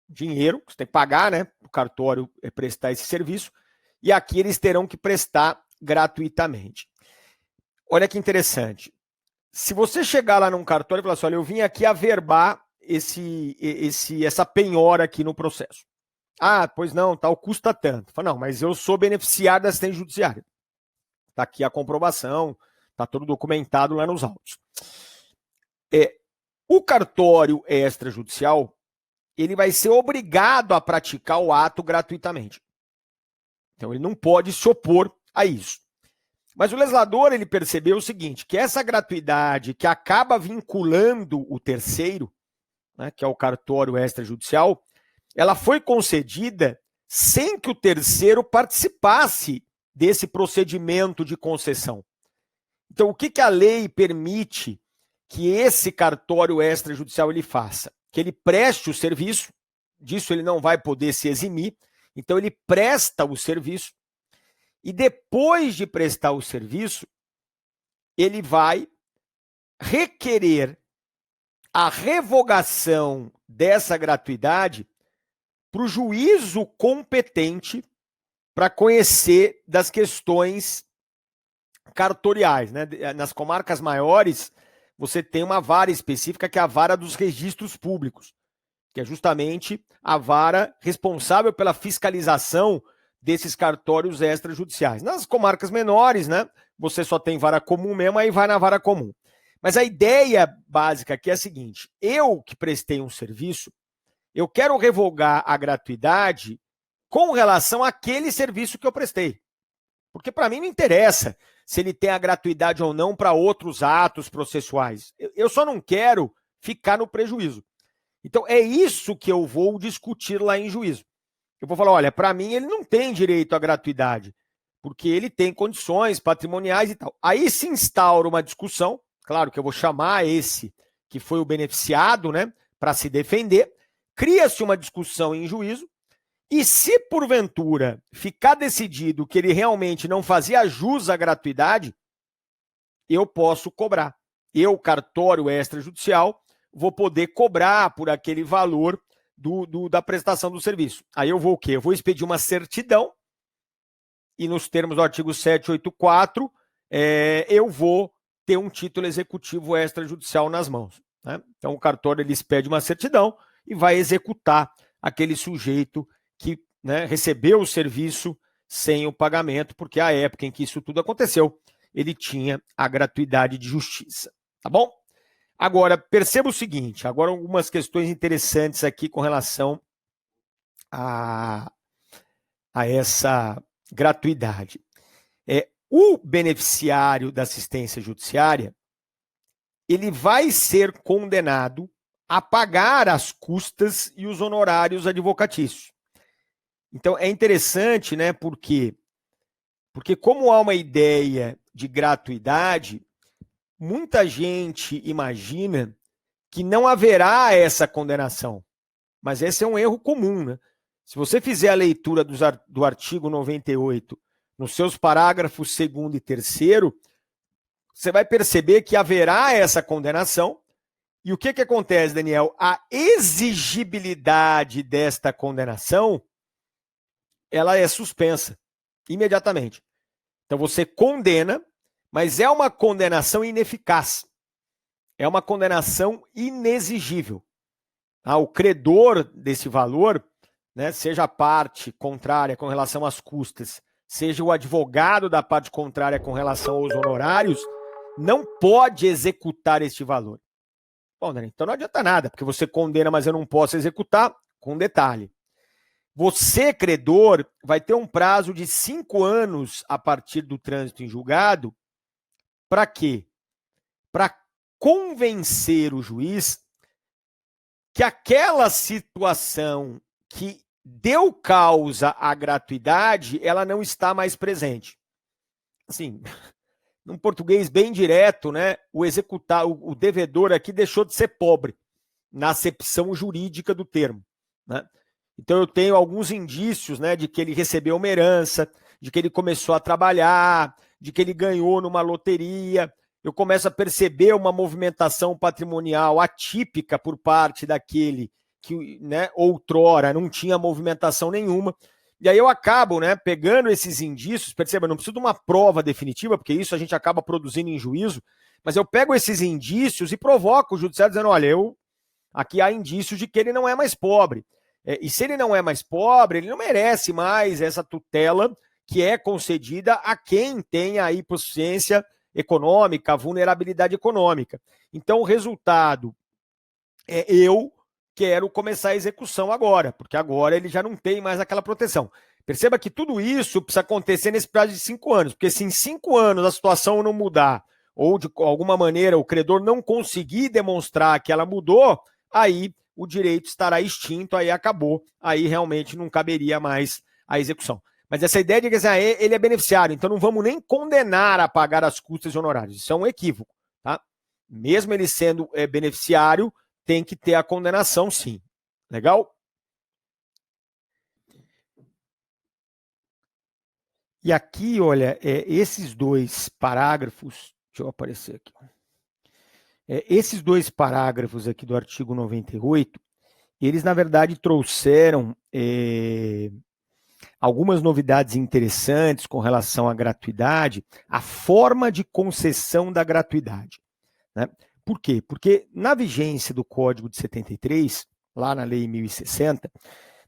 [SPEAKER 1] dinheiro, você tem que pagar, né, o cartório prestar esse serviço, e aqui eles terão que prestar gratuitamente. Olha que interessante. Se você chegar lá num cartório e falar assim, olha, eu vim aqui averbar essa penhora aqui no processo. Ah, pois não, tal, custa tanto. Fala, não, mas eu sou beneficiário da assistência judiciária. Está aqui a comprovação, está tudo documentado lá nos autos. O cartório extrajudicial, ele vai ser obrigado a praticar o ato gratuitamente. Então, ele não pode se opor a isso. Mas o legislador, ele percebeu o seguinte, que essa gratuidade que acaba vinculando o terceiro, né, que é o cartório extrajudicial, ela foi concedida sem que o terceiro participasse desse procedimento de concessão. Então, o que a lei permite que esse cartório extrajudicial ele faça? Que ele preste o serviço, disso ele não vai poder se eximir, então ele presta o serviço, e depois de prestar o serviço, ele vai requerer a revogação dessa gratuidade para o juízo competente para conhecer das questões cartoriais, né? Nas comarcas maiores, você tem uma vara específica que é a vara dos registros públicos, que é justamente a vara responsável pela fiscalização desses cartórios extrajudiciais. Nas comarcas menores, né, você só tem vara comum mesmo, aí vai na vara comum. Mas a ideia básica aqui é a seguinte, eu que prestei um serviço, eu quero revogar a gratuidade com relação àquele serviço que eu prestei. Porque para mim não interessa se ele tem a gratuidade ou não para outros atos processuais. Eu só não quero ficar no prejuízo. Então é isso que eu vou discutir lá em juízo. Eu vou falar, olha, para mim ele não tem direito à gratuidade, porque ele tem condições patrimoniais e tal. Aí se instaura uma discussão, claro que eu vou chamar esse que foi o beneficiado, né, para se defender, cria-se uma discussão em juízo, e se porventura ficar decidido que ele realmente não fazia jus à gratuidade, eu posso cobrar. Eu, cartório extrajudicial, vou poder cobrar por aquele valor da prestação do serviço. Aí eu vou o quê? Eu vou expedir uma certidão e nos termos do artigo 784, eu vou ter um título executivo extrajudicial nas mãos, né? Então o cartório ele expede uma certidão e vai executar aquele sujeito que, né, recebeu o serviço sem o pagamento, porque a época em que isso tudo aconteceu, ele tinha a gratuidade de justiça. Tá bom? Agora, perceba o seguinte, agora algumas questões interessantes aqui com relação a essa gratuidade. O beneficiário da assistência judiciária, ele vai ser condenado a pagar as custas e os honorários advocatícios. Então, é interessante, né, porque como há uma ideia de gratuidade, muita gente imagina que não haverá essa condenação, mas esse é um erro comum, né? Se você fizer a leitura do artigo 98, nos seus parágrafos 2º e 3º, você vai perceber que haverá essa condenação. E o que acontece, Daniel? A exigibilidade desta condenação, ela é suspensa imediatamente. Então você condena, mas é uma condenação ineficaz. É uma condenação inexigível. O credor desse valor, né, seja a parte contrária com relação às custas, seja o advogado da parte contrária com relação aos honorários, não pode executar este valor. Bom, Dani, então não adianta nada, porque você condena, mas eu não posso executar, com detalhe. Você, credor, vai ter um prazo de 5 anos a partir do trânsito em julgado. Para quê? Para convencer o juiz que aquela situação que deu causa à gratuidade, ela não está mais presente. Assim, num português bem direto, né, o devedor aqui deixou de ser pobre, na acepção jurídica do termo, né? Então eu tenho alguns indícios, né, de que ele recebeu uma herança, de que ele começou a trabalhar, de que ele ganhou numa loteria. Eu começo a perceber uma movimentação patrimonial atípica por parte daquele que, né, outrora não tinha movimentação nenhuma. E aí eu acabo, né, pegando esses indícios, perceba, não preciso de uma prova definitiva, porque isso a gente acaba produzindo em juízo, mas eu pego esses indícios e provoco o judiciário dizendo, olha, aqui há indícios de que ele não é mais pobre. E se ele não é mais pobre, ele não merece mais essa tutela que é concedida a quem tem a hipossuficiência econômica, a vulnerabilidade econômica. Então, o resultado é eu quero começar a execução agora, porque agora ele já não tem mais aquela proteção. Perceba que tudo isso precisa acontecer nesse prazo de 5 anos, porque se em 5 anos a situação não mudar, ou de alguma maneira o credor não conseguir demonstrar que ela mudou, aí o direito estará extinto, aí acabou, aí realmente não caberia mais a execução. Mas essa ideia de que assim, ele é beneficiário, então não vamos nem condenar a pagar as custas e honorários. Isso é um equívoco, tá? Mesmo ele sendo beneficiário, tem que ter a condenação, sim. Legal? E aqui, olha, esses dois parágrafos, deixa eu aparecer aqui. Esses dois parágrafos aqui do artigo 98, eles, na verdade, trouxeram algumas novidades interessantes com relação à gratuidade, a forma de concessão da gratuidade, né? Por quê? Porque na vigência do Código de 73, lá na Lei 1060,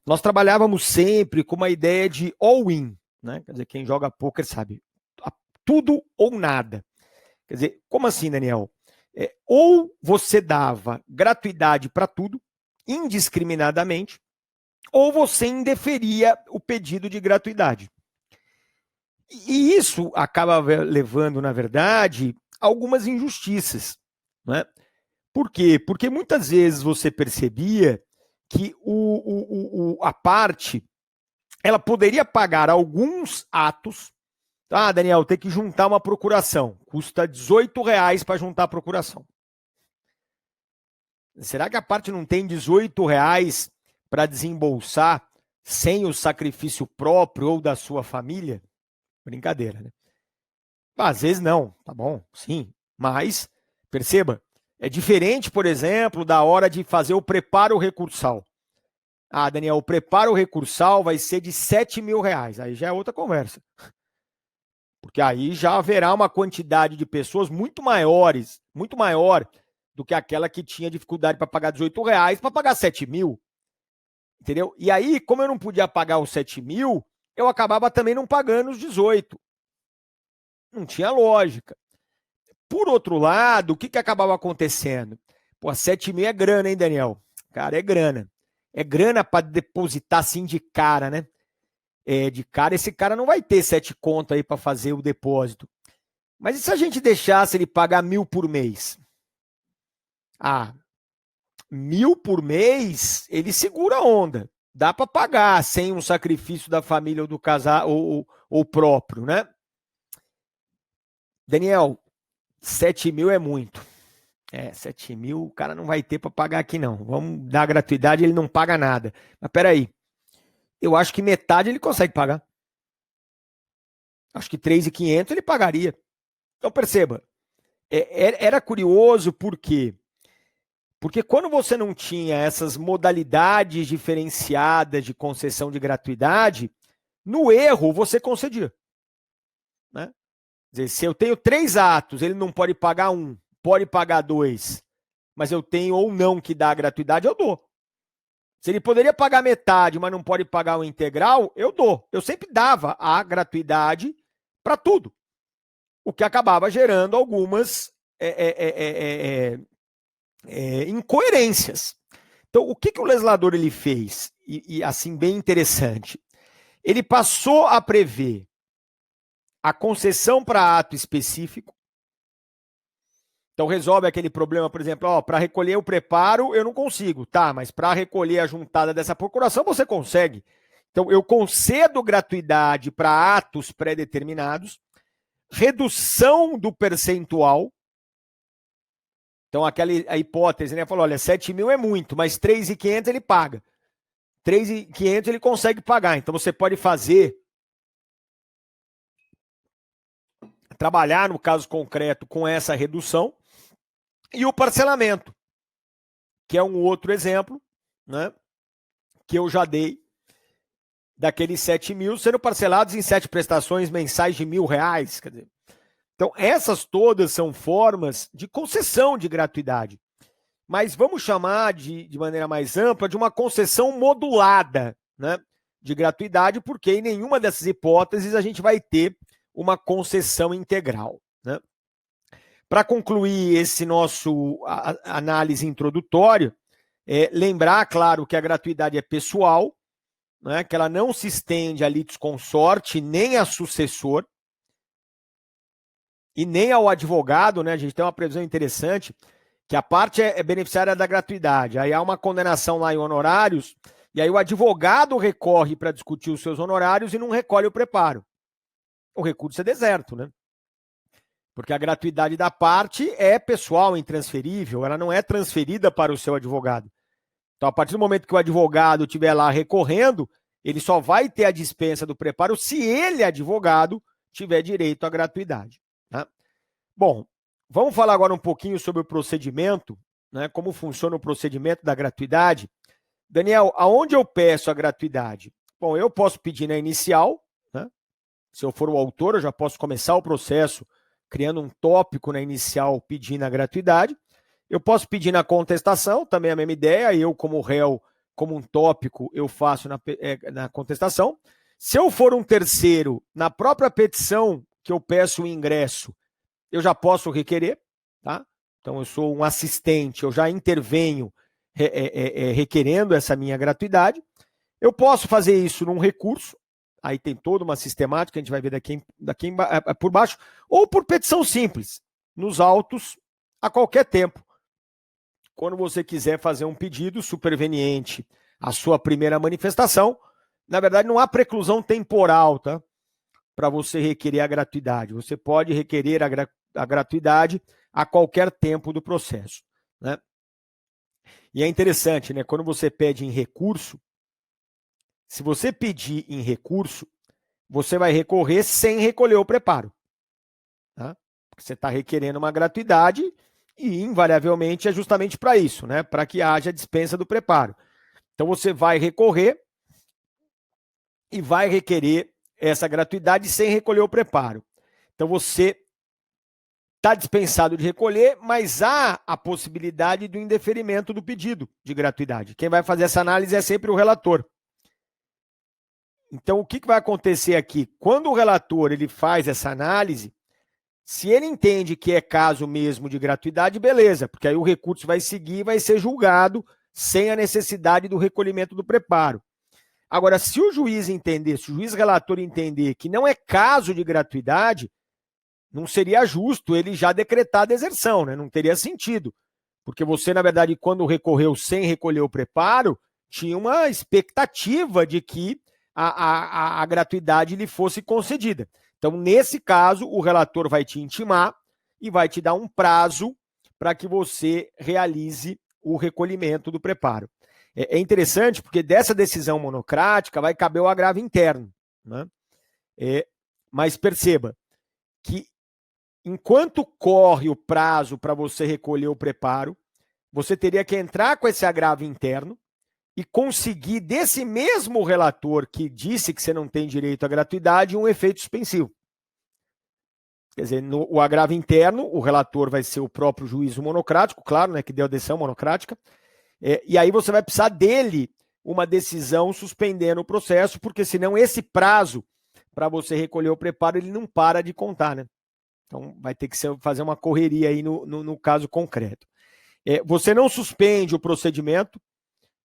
[SPEAKER 1] nós trabalhávamos sempre com uma ideia de all-in, né? Quer dizer, quem joga pôquer sabe, tudo ou nada. Quer dizer, como assim, Daniel? Ou você dava gratuidade para tudo, indiscriminadamente, ou você indeferia o pedido de gratuidade. E isso acaba levando, na verdade, a algumas injustiças, né? Por quê? Porque muitas vezes você percebia que a parte ela poderia pagar alguns atos. Daniel, tem que juntar uma procuração. Custa R$18 para juntar a procuração. Será que a parte não tem R$18 para desembolsar sem o sacrifício próprio ou da sua família? Brincadeira, né? Às vezes não, tá bom, sim. Mas, perceba, é diferente, por exemplo, da hora de fazer o preparo recursal. Daniel, o preparo recursal vai ser de R$7.000. Aí já é outra conversa. Porque aí já haverá uma quantidade de pessoas muito maior do que aquela que tinha dificuldade para pagar R$18 para pagar 7.000. Entendeu? E aí, como eu não podia pagar os 7.000, eu acabava também não pagando os 18. Não tinha lógica. Por outro lado, o que acabava acontecendo? 7.000 é grana, hein, Daniel? Cara, é grana. É grana para depositar assim de cara, né? De cara, esse cara não vai ter 7 conto aí para fazer o depósito. Mas e se a gente deixasse ele pagar 1.000 por mês? 1.000 por mês, ele segura a onda. Dá para pagar sem um sacrifício da família ou do casal ou próprio, né? Daniel, 7.000 é muito. 7.000 o cara não vai ter para pagar aqui não. Vamos dar gratuidade, ele não paga nada. Mas peraí, eu acho que metade ele consegue pagar. Acho que 3.500 ele pagaria. Então perceba, era curioso por quê? Porque quando você não tinha essas modalidades diferenciadas de concessão de gratuidade, No erro, você concedia. Né? Quer dizer, se eu tenho 3 atos, ele não pode pagar 1, pode pagar 2, mas eu tenho ou não que dar a gratuidade, eu dou. Se ele poderia pagar metade, mas não pode pagar o integral, eu dou. Eu sempre dava a gratuidade para tudo, o que acabava gerando algumas incoerências. Então, o que o legislador ele fez? E assim, bem interessante. Ele passou a prever a concessão para ato específico. Então, resolve aquele problema, por exemplo, para recolher o preparo, eu não consigo. Tá, mas para recolher a juntada dessa procuração, você consegue. Então, eu concedo gratuidade para atos pré-determinados, redução do percentual. Então, a hipótese, né? Falou, olha, 7 mil é muito, mas 3.500 ele paga. 3.500 ele consegue pagar. Então, você pode trabalhar no caso concreto com essa redução. E o parcelamento, que é um outro exemplo, né? Que eu já dei, daqueles 7 mil sendo parcelados em 7 prestações mensais de R$1.000. Quer dizer, então, essas todas são formas de concessão de gratuidade. Mas vamos chamar de maneira mais ampla de uma concessão modulada, né, de gratuidade, porque em nenhuma dessas hipóteses a gente vai ter uma concessão integral. Né? Para concluir esse nosso análise introdutória, lembrar, claro, que a gratuidade é pessoal, né, que ela não se estende a litisconsorte nem a sucessor, e nem ao advogado, né? A gente tem uma previsão interessante, que a parte é beneficiária da gratuidade. Aí há uma condenação lá em honorários, e aí o advogado recorre para discutir os seus honorários e não recolhe o preparo. O recurso é deserto, né? Porque a gratuidade da parte é pessoal, intransferível, ela não é transferida para o seu advogado. Então, a partir do momento que o advogado estiver lá recorrendo, ele só vai ter a dispensa do preparo se ele, advogado, tiver direito à gratuidade. Tá? Bom, vamos falar agora um pouquinho sobre o procedimento, né? Como funciona o procedimento da gratuidade. Daniel, aonde eu peço a gratuidade? Bom, eu posso pedir na inicial, né? Se eu for o autor, eu já posso começar o processo criando um tópico na inicial pedindo a gratuidade. Eu posso pedir na contestação, também a mesma ideia, eu como réu, como um tópico, eu faço na contestação. Se eu for um terceiro, na própria petição que eu peço o ingresso, eu já posso requerer, tá? Então, eu sou um assistente, eu já intervenho requerendo essa minha gratuidade. Eu posso fazer isso num recurso, aí tem toda uma sistemática, a gente vai ver daqui por baixo, ou por petição simples, nos autos, a qualquer tempo. Quando você quiser fazer um pedido superveniente à sua primeira manifestação, na verdade, não há preclusão temporal, tá? Para você requerer a gratuidade. Você pode requerer a gratuidade a qualquer tempo do processo. Né? E é interessante, né? Quando você pede em recurso, se você pedir em recurso, você vai recorrer sem recolher o preparo. Tá? Você está requerendo uma gratuidade e, invariavelmente, é justamente para isso, né? Para que haja dispensa do preparo. Então, você vai recorrer e vai requerer essa gratuidade sem recolher o preparo. Então, você está dispensado de recolher, mas há a possibilidade do indeferimento do pedido de gratuidade. Quem vai fazer essa análise é sempre o relator. Então, o que vai acontecer aqui? Quando o relator ele faz essa análise, se ele entende que é caso mesmo de gratuidade, beleza, porque aí o recurso vai seguir e vai ser julgado sem a necessidade do recolhimento do preparo. Agora, se o juiz entender, se o juiz relator entender que não é caso de gratuidade, não seria justo ele já decretar a deserção, né? Não teria sentido. Porque você, na verdade, quando recorreu sem recolher o preparo, tinha uma expectativa de que a gratuidade lhe fosse concedida. Então, nesse caso, o relator vai te intimar e vai te dar um prazo para que você realize o recolhimento do preparo. É interessante porque dessa decisão monocrática vai caber o agravo interno. Né? Mas perceba que enquanto corre o prazo para você recolher o preparo, você teria que entrar com esse agravo interno e conseguir desse mesmo relator que disse que você não tem direito à gratuidade um efeito suspensivo. Quer dizer, no agravo interno, o relator vai ser o próprio juízo monocrático, claro, né, que deu a decisão monocrática, e aí você vai precisar dele uma decisão suspendendo o processo, porque senão esse prazo para você recolher o preparo, ele não para de contar, né? Então vai ter que fazer uma correria aí no caso concreto. Você não suspende o procedimento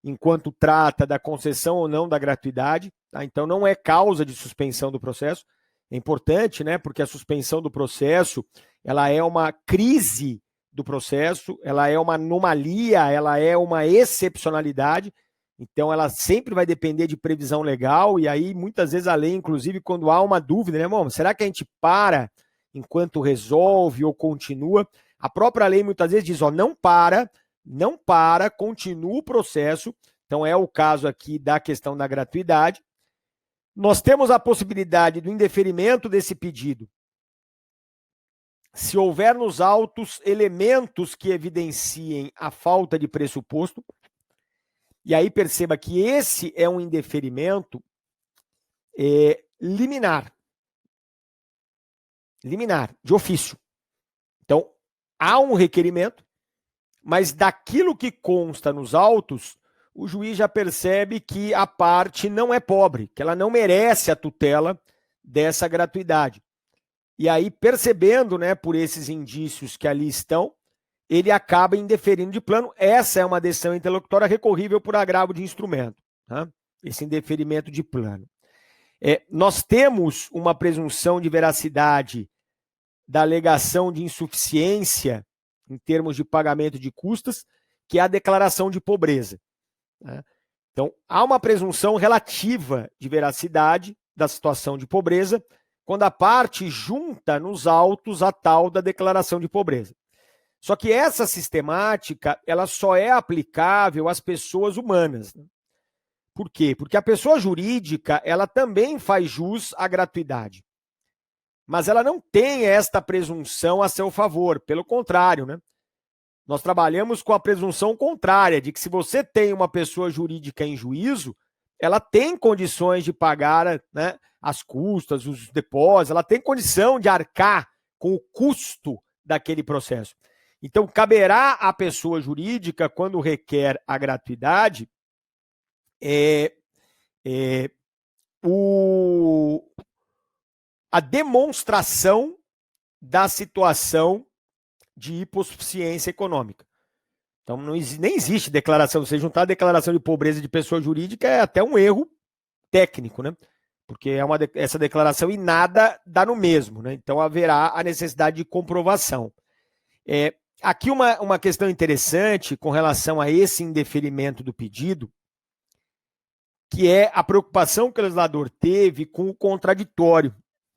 [SPEAKER 1] enquanto trata da concessão ou não da gratuidade, tá? Então não é causa de suspensão do processo. É importante, né? Porque a suspensão do processo, ela é uma crise do processo, ela é uma anomalia, ela é uma excepcionalidade. Então ela sempre vai depender de previsão legal, e aí muitas vezes a lei, inclusive, quando há uma dúvida, né, irmão? Será que a gente para enquanto resolve ou continua? A própria lei muitas vezes diz, ó, não para, continua o processo. Então é o caso aqui da questão da gratuidade. Nós temos a possibilidade do indeferimento desse pedido se houver nos autos elementos que evidenciem a falta de pressuposto. E aí perceba que esse é um indeferimento liminar, de ofício. Então, há um requerimento, mas daquilo que consta nos autos, o juiz já percebe que a parte não é pobre, que ela não merece a tutela dessa gratuidade. E aí, percebendo, né, por esses indícios que ali estão, ele acaba indeferindo de plano. Essa é uma decisão interlocutória recorrível por agravo de instrumento, tá? Esse indeferimento de plano. Nós temos uma presunção de veracidade da alegação de insuficiência em termos de pagamento de custas, que é a declaração de pobreza, né? Então, há uma presunção relativa de veracidade da situação de pobreza quando a parte junta nos autos a tal da declaração de pobreza. Só que essa sistemática, ela só é aplicável às pessoas humanas. Por quê? Porque a pessoa jurídica, ela também faz jus à gratuidade. Mas ela não tem esta presunção a seu favor, pelo contrário, né? Nós trabalhamos com a presunção contrária, de que se você tem uma pessoa jurídica em juízo, ela tem condições de pagar, né, as custas, os depósitos, ela tem condição de arcar com o custo daquele processo. Então, caberá à pessoa jurídica, quando requer a gratuidade, a demonstração da situação de hipossuficiência econômica. Então, nem existe declaração. Você juntar a declaração de pobreza de pessoa jurídica é até um erro técnico, né? Porque essa declaração e nada dá no mesmo, né? Então, haverá a necessidade de comprovação. Aqui uma questão interessante com relação a esse indeferimento do pedido, que é a preocupação que o legislador teve com o contraditório.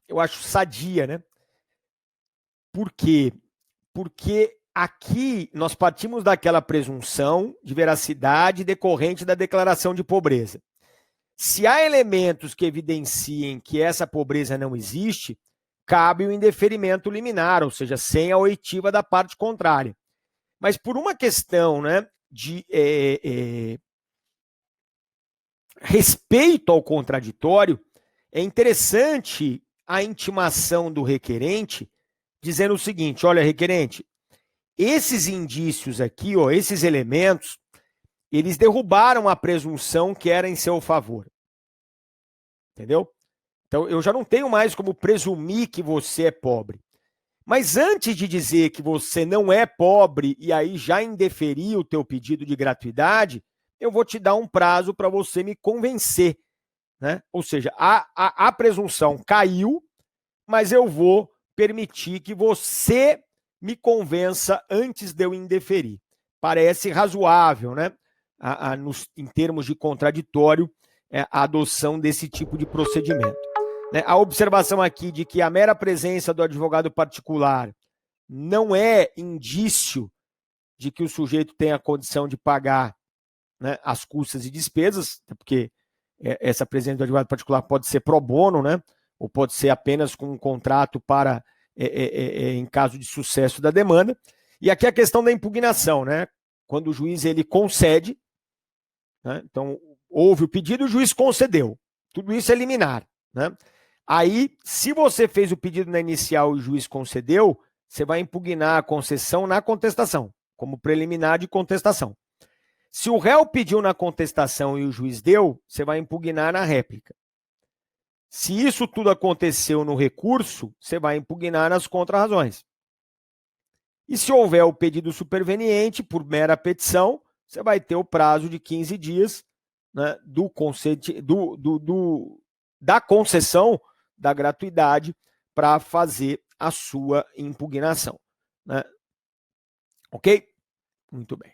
[SPEAKER 1] Eu acho sadia, né? Por quê? Porque aqui nós partimos daquela presunção de veracidade decorrente da declaração de pobreza. Se há elementos que evidenciem que essa pobreza não existe, cabe o indeferimento liminar, ou seja, sem a oitiva da parte contrária. Mas por uma questão, né, de respeito ao contraditório, é interessante a intimação do requerente dizendo o seguinte: olha, requerente, esses indícios aqui, ó, esses elementos, eles derrubaram a presunção que era em seu favor. Entendeu? Então, eu já não tenho mais como presumir que você é pobre. Mas antes de dizer que você não é pobre e aí já indeferir o teu pedido de gratuidade, eu vou te dar um prazo para você me convencer, né? Ou seja, a presunção caiu, mas eu vou permitir que você me convença antes de eu indeferir. Parece razoável, né? Em termos de contraditório, a adoção desse tipo de procedimento. A observação aqui de que a mera presença do advogado particular não é indício de que o sujeito tenha a condição de pagar, né, as custas e despesas, porque essa presença do advogado particular pode ser pro bono, né, ou pode ser apenas com um contrato para, em caso de sucesso da demanda. E aqui a questão da impugnação, né, quando o juiz ele concede, né? Então, houve o pedido, o juiz concedeu. Tudo isso é liminar, né? Aí, se você fez o pedido na inicial e o juiz concedeu, você vai impugnar a concessão na contestação, como preliminar de contestação. Se o réu pediu na contestação e o juiz deu, você vai impugnar na réplica. Se isso tudo aconteceu no recurso, você vai impugnar nas contrarrazões. E se houver o pedido superveniente por mera petição, você vai ter o prazo de 15 dias, né, da concessão da gratuidade para fazer a sua impugnação, né? Ok? Muito bem.